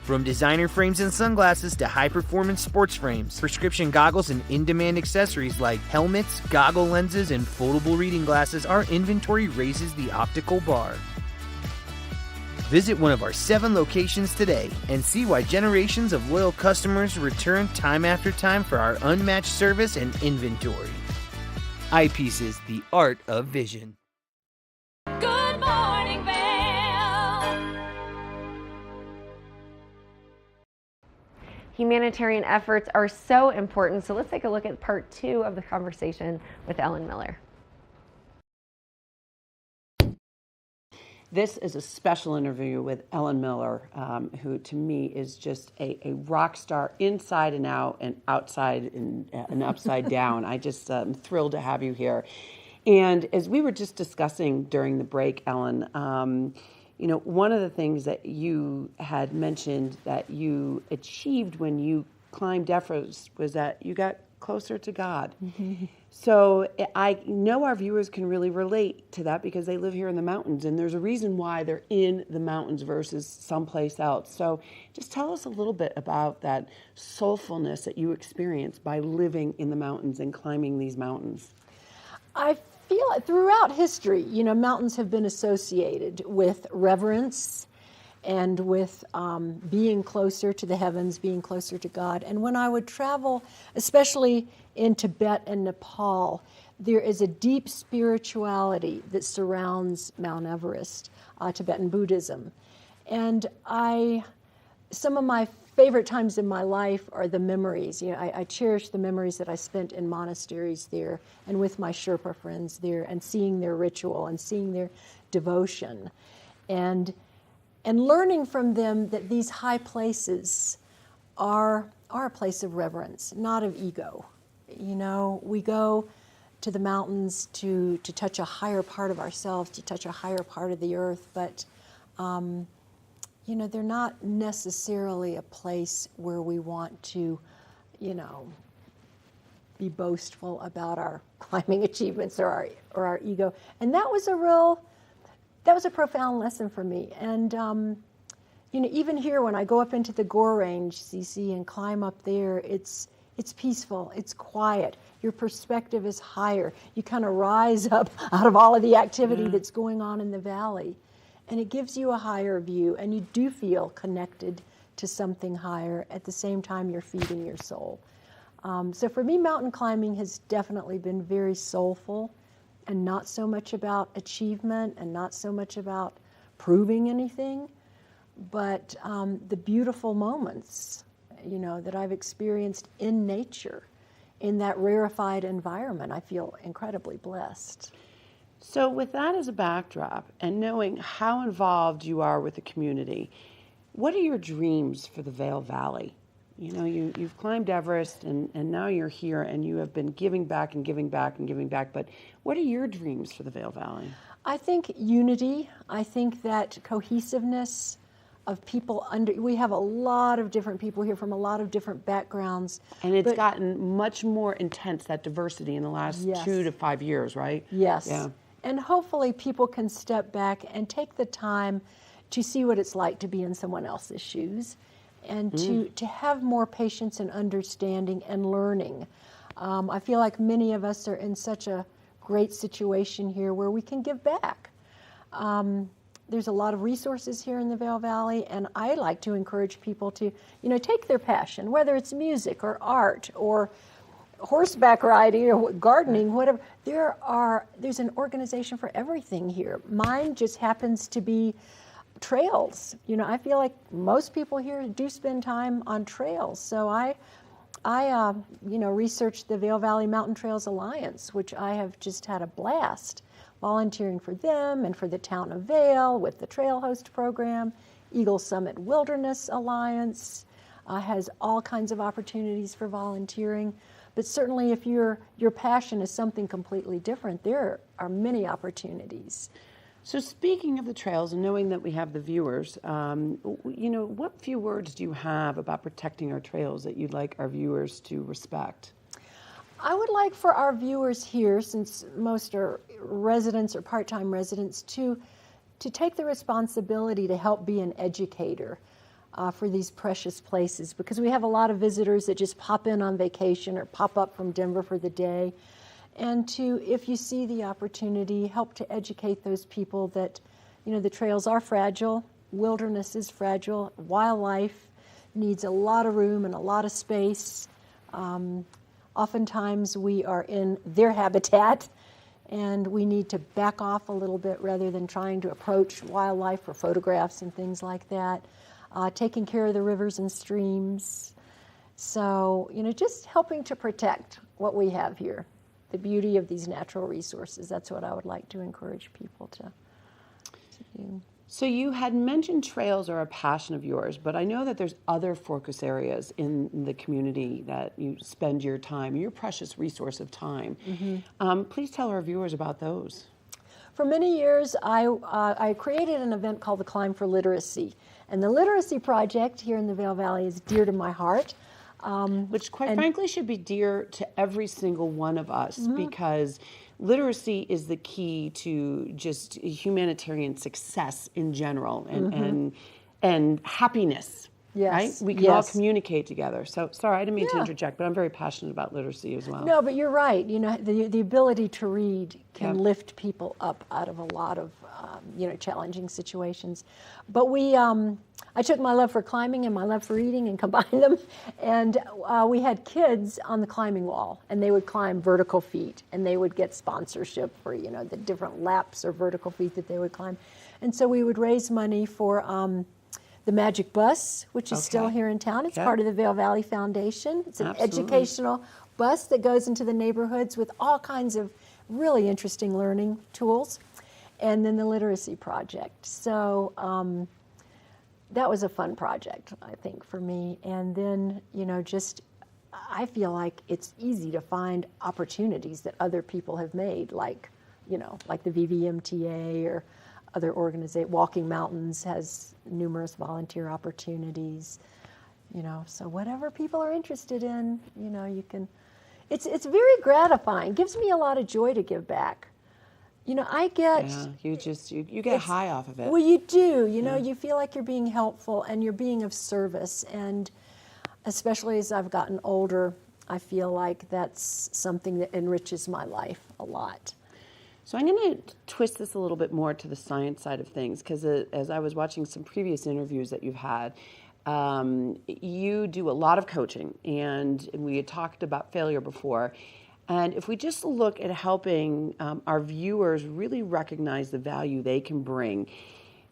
From designer frames and sunglasses to high-performance sports frames, prescription goggles, and in-demand accessories like helmets, goggle lenses, and foldable reading glasses, our inventory raises the optical bar. Visit one of our 7 locations today and see why generations of loyal customers return time after time for our unmatched service and inventory. Eyepieces, the art of vision. Good morning, Vail. Humanitarian efforts are so important, so let's take a look at part 2 of the conversation with Ellen Miller. This is a special interview with Ellen Miller, who to me is just a rock star inside and out and outside and upside down. I just am thrilled to have you here. And as we were just discussing during the break, Ellen, you know, one of the things that you had mentioned that you achieved when you climbed Everest was that you got closer to God. So I know our viewers can really relate to that because they live here in the mountains, and there's a reason why they're in the mountains versus someplace else. So just tell us a little bit about that soulfulness that you experience by living in the mountains and climbing these mountains. I feel throughout history, you know, mountains have been associated with reverence and with being closer to the heavens, being closer to God. And when I would travel, especially in Tibet and Nepal, there is a deep spirituality that surrounds Mount Everest, Tibetan Buddhism. And some of my favorite times in my life are the memories. You know, I cherish the memories that I spent in monasteries there and with my Sherpa friends there, and seeing their ritual and seeing their devotion. And learning from them that these high places are a place of reverence, not of ego. You know, we go to the mountains to touch a higher part of ourselves, to touch a higher part of the earth, but you know, they're not necessarily a place where we want to, you know, be boastful about our climbing achievements or our ego. And that was a profound lesson for me. And, you know, even here when I go up into the Gore Range, CC, and climb up there, it's peaceful, it's quiet. Your perspective is higher. You kind of rise up out of all of the activity that's going on in the valley. And it gives you a higher view, and you do feel connected to something higher. At the same time, you're feeding your soul. So for me, mountain climbing has definitely been very soulful, and not so much about achievement and not so much about proving anything, but the beautiful moments, you know, that I've experienced in nature, in that rarefied environment. I feel incredibly blessed. So with that as a backdrop and knowing how involved you are with the community, what are your dreams for the Vail Valley? You know, you've climbed Everest and now you're here and you have been giving back and giving back and giving back, but what are your dreams for the Vail Valley? I think unity. I think that cohesiveness of people we have a lot of different people here from a lot of different backgrounds. And it's gotten much more intense, that diversity, in the last 2 to 5 years, right? Yes. Yeah. And hopefully people can step back and take the time to see what it's like to be in someone else's shoes, and to have more patience and understanding and learning. I feel like many of us are in such a great situation here where we can give back. There's a lot of resources here in the Vail Valley, and I like to encourage people to, you know, take their passion, whether it's music or art or horseback riding or gardening, whatever. There's an organization for everything here. Mine just happens to be trails. You know, I feel like most people here do spend time on trails. So I you know, researched the Vail Valley Mountain Trails Alliance, which I have just had a blast volunteering for them and for the town of Vail with the Trail Host program. Eagle Summit Wilderness Alliance has all kinds of opportunities for volunteering. But certainly if your passion is something completely different, there are many opportunities. So speaking of the trails and knowing that we have the viewers, you know, what few words do you have about protecting our trails that you'd like our viewers to respect? I would like for our viewers here, since most are residents or part-time residents, to take the responsibility to help be an educator for these precious places, because we have a lot of visitors that just pop in on vacation or pop up from Denver for the day. And to, if you see the opportunity, help to educate those people that, you know, the trails are fragile, wilderness is fragile, wildlife needs a lot of room and a lot of space. Oftentimes we are in their habitat and we need to back off a little bit rather than trying to approach wildlife for photographs and things like that. Taking care of the rivers and streams. So, you know, just helping to protect what we have here, the beauty of these natural resources. That's what I would like to encourage people to do. So you had mentioned trails are a passion of yours, but I know that there's other focus areas in the community that you spend your time, your precious resource of time. Please tell our viewers about those. For many years, I created an event called the Climb for Literacy. And the Literacy Project here in the Vail Valley is dear to my heart. Which, quite frankly, should be dear to every single one of us, because literacy is the key to just humanitarian success in general and happiness. Yes. Right? We can all communicate together. So, sorry, I didn't mean to interject, but I'm very passionate about literacy as well. No, but you're right. You know, the ability to read can lift people up out of a lot of, challenging situations. But I took my love for climbing and my love for reading and combined them. And we had kids on the climbing wall, and they would climb vertical feet, and they would get sponsorship for, the different laps or vertical feet that they would climb. And so we would raise money for the Magic Bus, which is still here in town. It's part of the Vail Valley Foundation. It's an educational bus that goes into the neighborhoods with all kinds of really interesting learning tools. And then the Literacy Project. So that was a fun project, I think, for me. And then, I feel like it's easy to find opportunities that other people have made, like the VVMTA or other organizations. Walking Mountains has numerous volunteer opportunities, so whatever people are interested in, you can, it's very gratifying. Gives me a lot of joy to give back. I get... Yeah, you get high off of it. Well, you do, you feel like you're being helpful and you're being of service, and especially as I've gotten older, I feel like that's something that enriches my life a lot. So I'm going to twist this a little bit more to the science side of things, because as I was watching some previous interviews that you've had, you do a lot of coaching, and we had talked about failure before. And if we just look at helping our viewers really recognize the value they can bring,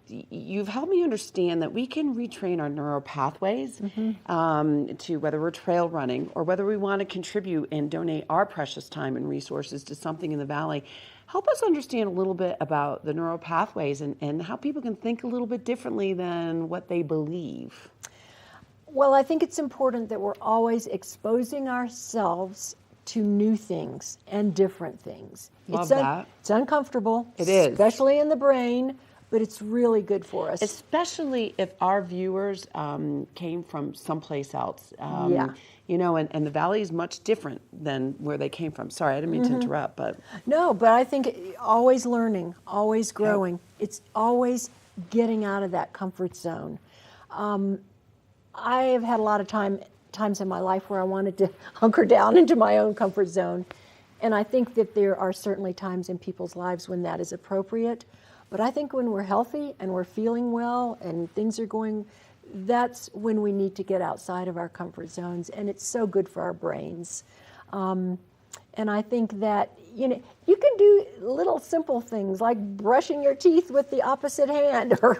you've helped me understand that we can retrain our neural pathways to whether we're trail running or whether we want to contribute and donate our precious time and resources to something in the valley. Help us understand a little bit about the neural pathways and how people can think a little bit differently than what they believe. Well, I think it's important that we're always exposing ourselves to new things and different things. Love that. It's uncomfortable. It is. Especially in the brain, but it's really good for us. Especially if our viewers came from someplace else. And the valley is much different than where they came from. Sorry, I didn't mean to interrupt, but... No, but I think always learning, always growing. It's always getting out of that comfort zone. I have had a lot of times in my life where I wanted to hunker down into my own comfort zone. And I think that there are certainly times in people's lives when that is appropriate. But I think when we're healthy and we're feeling well and things are going, that's when we need to get outside of our comfort zones. And it's so good for our brains. And I think that, you can do little simple things like brushing your teeth with the opposite hand or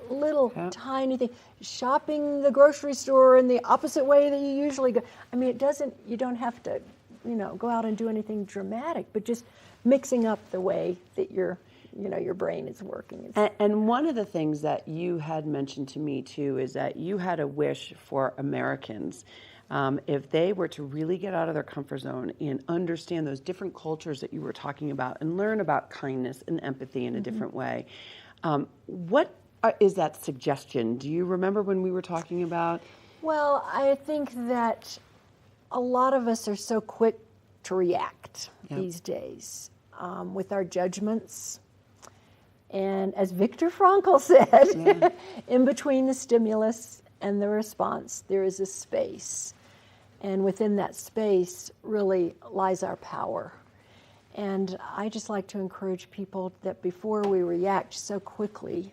little tiny thing, shopping the grocery store in the opposite way that you usually go. I mean, you don't have to, go out and do anything dramatic, but just mixing up the way that your brain is working. And one of the things that you had mentioned to me too is that you had a wish for Americans, if they were to really get out of their comfort zone and understand those different cultures that you were talking about and learn about kindness and empathy in a different way. What is that suggestion? Do you remember when we were talking about? Well, I think that a lot of us are so quick to react these days with our judgments. And as Viktor Frankl said, in between the stimulus and the response, there is a space. And within that space really lies our power. And I just like to encourage people that before we react so quickly,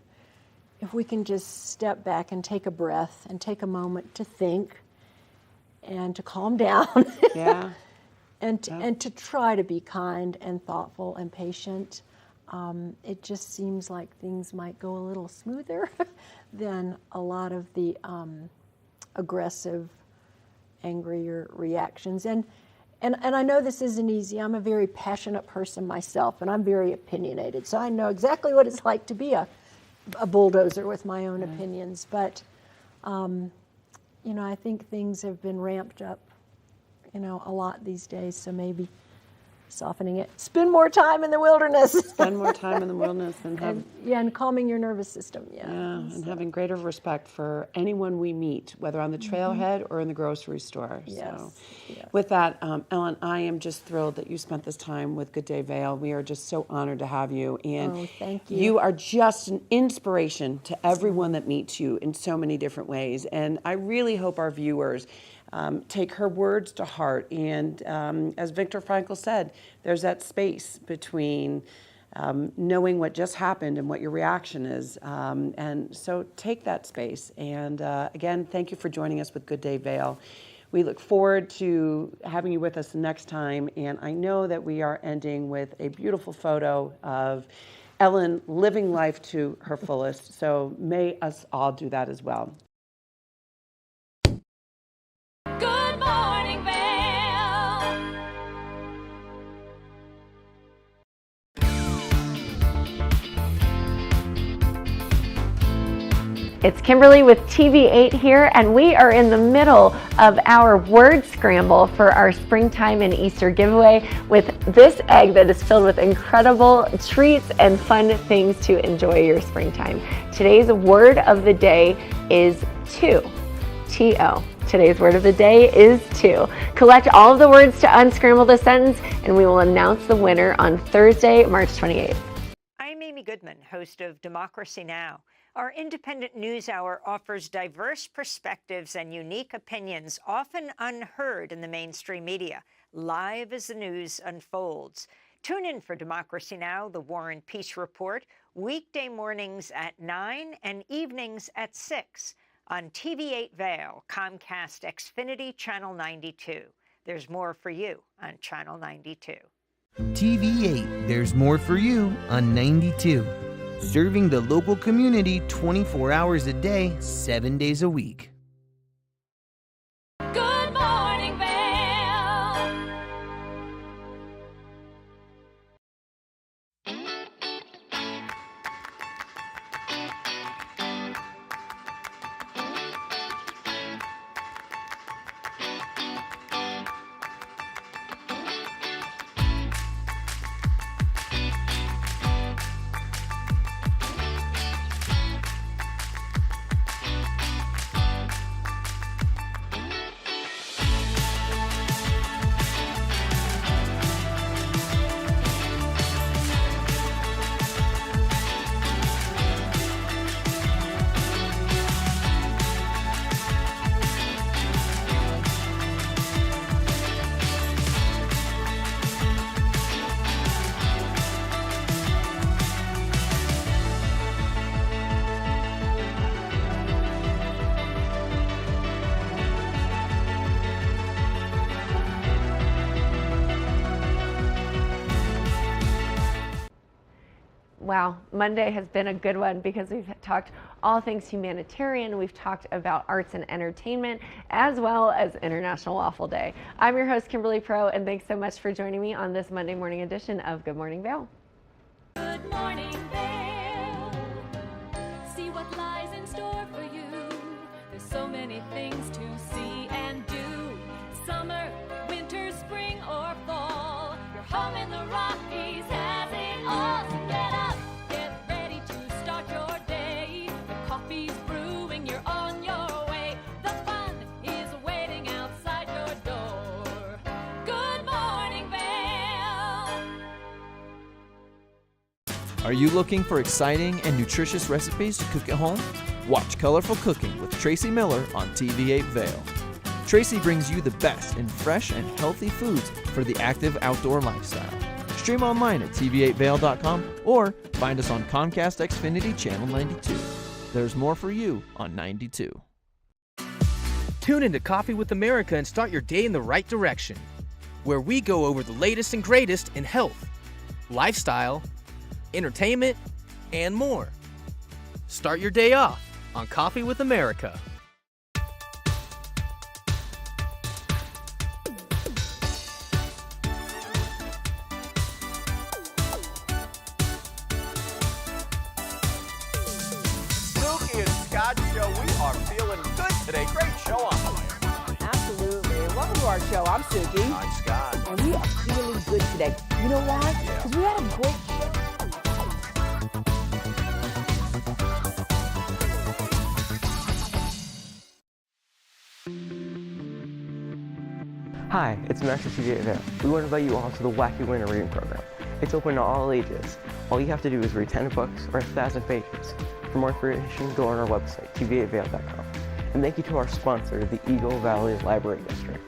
if we can just step back and take a breath and take a moment to think and to calm down and to try to be kind and thoughtful and patient, it just seems like things might go a little smoother than a lot of the aggressive, angrier reactions. And I know this isn't easy. I'm a very passionate person myself, and I'm very opinionated, so I know exactly what it's like to be a a bulldozer with my own opinions. But, you know, I think things have been ramped up, you know, a lot these days. So maybe softening it. Spend more time in the wilderness. Spend more time in the wilderness and have and calming your nervous system. and having greater respect for anyone we meet, whether on the trailhead or in the grocery store. So, with that, Ellen, I am just thrilled that you spent this time with Good Day Vail. We are just so honored to have you, and thank you. You are just an inspiration to everyone that meets you in so many different ways. And I really hope our viewers take her words to heart. And as Viktor Frankl said, there's that space between knowing what just happened and what your reaction is. And so take that space. And again, thank you for joining us with Good Day Vail. We look forward to having you with us next time. And I know that we are ending with a beautiful photo of Ellen living life to her fullest. So may us all do that as well. Good morning, Vail. It's Kimberly with TV8 here, and we are in the middle of our word scramble for our springtime and Easter giveaway with this egg that is filled with incredible treats and fun things to enjoy your springtime. Today's word of the day is to. T-O. Today's word of the day is to. Collect all of the words to unscramble the sentence, and we will announce the winner on Thursday, March 28th. I'm Amy Goodman, host of Democracy Now! Our independent news hour offers diverse perspectives and unique opinions, often unheard in the mainstream media, live as the news unfolds. Tune in for Democracy Now!, the War and Peace Report, weekday mornings at 9 and evenings at 6 on TV8 Vail, Comcast Xfinity Channel 92. There's more for you on Channel 92. TV8, there's more for you on 92. Serving the local community 24 hours a day, 7 days a week. Good morning, Vail. Wow, Monday has been a good one because we've talked all things humanitarian. We've talked about arts and entertainment, as well as International Waffle Day. I'm your host, Kimberly Pro, and thanks so much for joining me on this Monday morning edition of Good Morning Vail. Good morning, Vail. See what lies in store for you. There's so many things to see and do. Summer, winter, spring, or fall. Your home in the Rockies has it all. So get up, get ready to start your day. The coffee's brewing, you're on your way. The fun is waiting outside your door. Good morning, Vail. Are you looking for exciting and nutritious recipes to cook at home? Watch Colorful Cooking with Tracy Miller on TV8 Vail. Tracy brings you the best in fresh and healthy foods for the active outdoor lifestyle. Stream online at tv8vail.com or find us on Comcast Xfinity Channel 92. There's more for you on 92. Tune into Coffee with America and start your day in the right direction, where we go over the latest and greatest in health, lifestyle, entertainment, and more. Start your day off on Coffee with America. our show. I'm Suki. I'm Scott. And we are feeling good today. You know why? Because we had a great show. Hi, it's Master TV8 Vail. We want to invite you all to the Wacky Winter Reading Program. It's open to all ages. All you have to do is read 10 books or 1,000 pages. For more information, go on our website, tv8vail.com. And thank you to our sponsor, the Eagle Valley Library District.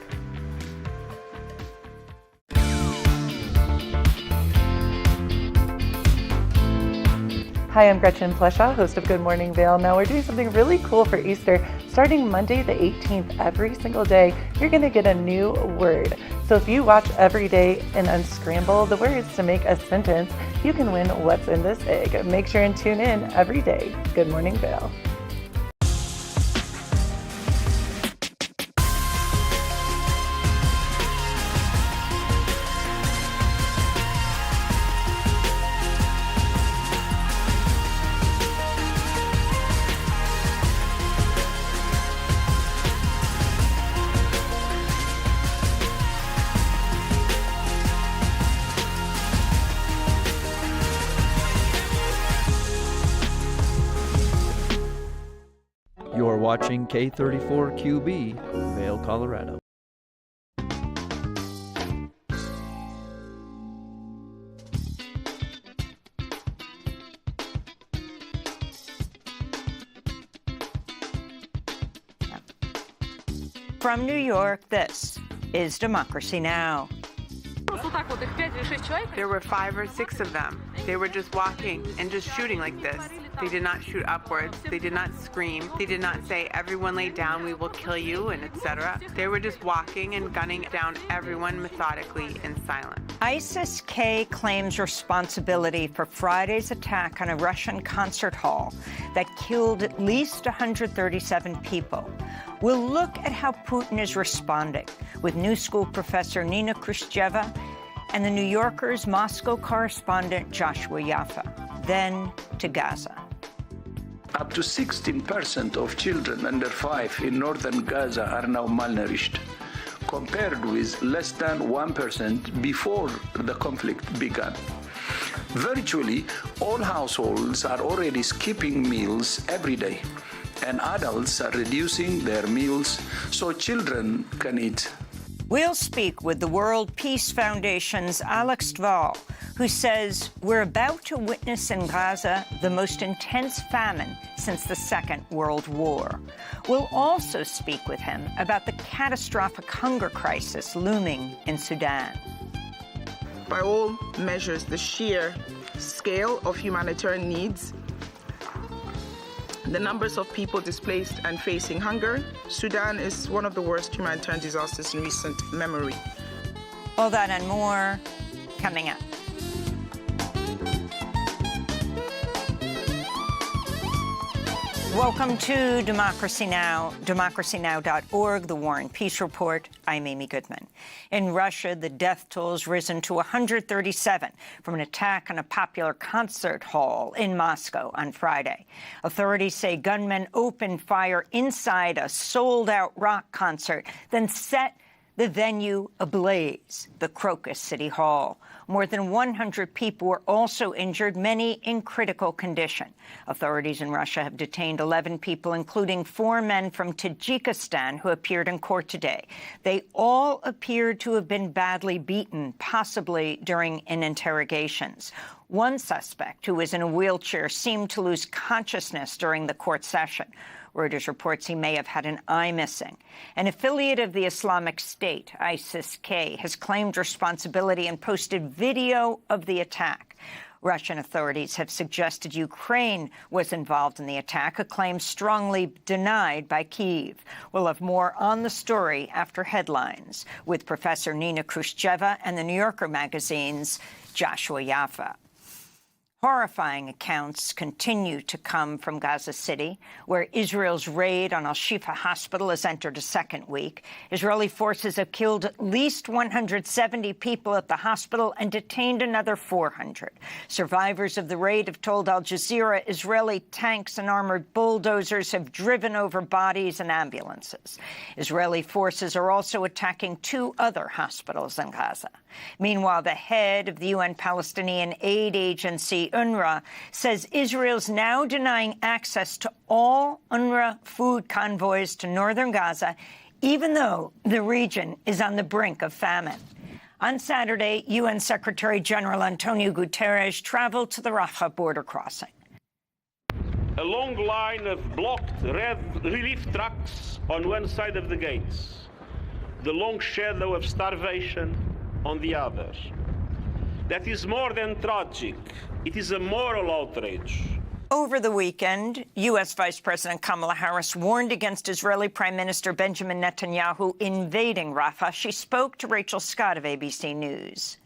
Hi, I'm Gretchen Pleshaw, host of Good Morning Vail. Now we're doing something really cool for Easter. Starting Monday the 18th, every single day, you're going to get a new word. So if you watch every day and unscramble the words to make a sentence, you can win What's in This Egg. Make sure and tune in every day. Good Morning Vail. You're watching K34QB, Vail, Colorado. From New York, this is Democracy Now! There were 5 or 6 of them. They were just walking and just shooting like this. They did not shoot upwards. They did not scream. They did not say, everyone lay down, we will kill you, and etc. They were just walking and gunning down everyone methodically in silence. ISIS-K claims responsibility for Friday's attack on a Russian concert hall that killed at least 137 people. We'll look at how Putin is responding with New School professor Nina Khrushcheva and the New Yorker's Moscow correspondent Joshua Yaffa. Then to Gaza. Up to 16% of children under 5 in northern Gaza are now malnourished, compared with less than 1% before the conflict began. Virtually all households are already skipping meals every day, and adults are reducing their meals so children can eat. We'll speak with the World Peace Foundation's Alex Vail, who says we're about to witness in Gaza the most intense famine since the Second World War. We'll also speak with him about the catastrophic hunger crisis looming in Sudan. By all measures, the sheer scale of humanitarian needs, the numbers of people displaced and facing hunger, Sudan is one of the worst humanitarian disasters in recent memory. All that and more coming up. Welcome to Democracy Now!, democracynow.org, the War and Peace Report. I'm Amy Goodman. In Russia, the death toll's risen to 137 from an attack on a popular concert hall in Moscow on Friday. Authorities say gunmen opened fire inside a sold-out rock concert, then set the venue ablaze, the Crocus City Hall. More than 100 people were also injured, many in critical condition. Authorities in Russia have detained 11 people, including 4 men from Tajikistan who appeared in court today. They all appeared to have been badly beaten, possibly during interrogations. One suspect, who was in a wheelchair, seemed to lose consciousness during the court session. Reuters reports he may have had an eye missing. An affiliate of the Islamic State, ISIS-K, has claimed responsibility and posted video of the attack. Russian authorities have suggested Ukraine was involved in the attack, a claim strongly denied by Kyiv. We'll have more on the story after headlines with Professor Nina Khrushcheva and the New Yorker magazine's Joshua Yaffa. Horrifying accounts continue to come from Gaza City, where Israel's raid on Al-Shifa Hospital has entered a second week. Israeli forces have killed at least 170 people at the hospital and detained another 400. Survivors of the raid have told Al Jazeera Israeli tanks and armored bulldozers have driven over bodies and ambulances. Israeli forces are also attacking 2 other hospitals in Gaza. Meanwhile, the head of the UN Palestinian aid agency, UNRWA, says Israel's now denying access to all UNRWA food convoys to northern Gaza, even though the region is on the brink of famine. On Saturday, UN Secretary General Antonio Guterres traveled to the Rafah border crossing. A long line of blocked red relief trucks on one side of the gates, the long shadow of starvation on the other. That is more than tragic. It is a moral outrage. Over the weekend, U.S. Vice President Kamala Harris warned against Israeli Prime Minister Benjamin Netanyahu invading Rafah. She spoke to Rachel Scott of ABC News.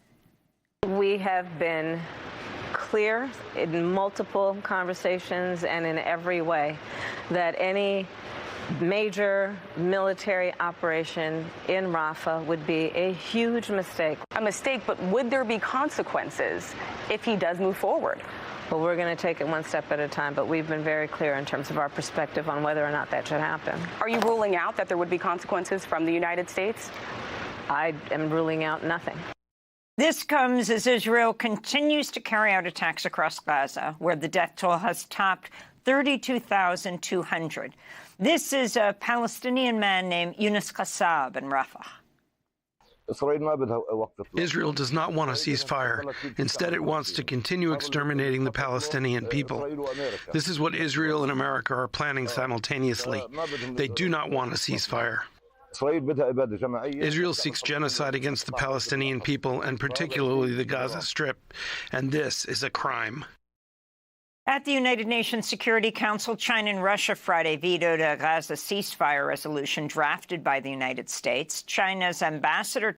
We have been clear in multiple conversations and in every way that any major military operation in Rafah would be a huge mistake. A mistake, but would there be consequences if he does move forward? Well, we're going to take it one step at a time, but we've been very clear in terms of our perspective on whether or not that should happen. Are you ruling out that there would be consequences from the United States? I am ruling out nothing. This comes as Israel continues to carry out attacks across Gaza, where the death toll has topped 32,200. This is a Palestinian man named Yunus Qassab in Rafah. Israel does not want a ceasefire. Instead, it wants to continue exterminating the Palestinian people. This is what Israel and America are planning simultaneously. They do not want a ceasefire. Israel seeks genocide against the Palestinian people, and particularly the Gaza Strip, and this is a crime. At the United Nations Security Council, China and Russia Friday vetoed a Gaza ceasefire resolution drafted by the United States. China's ambassador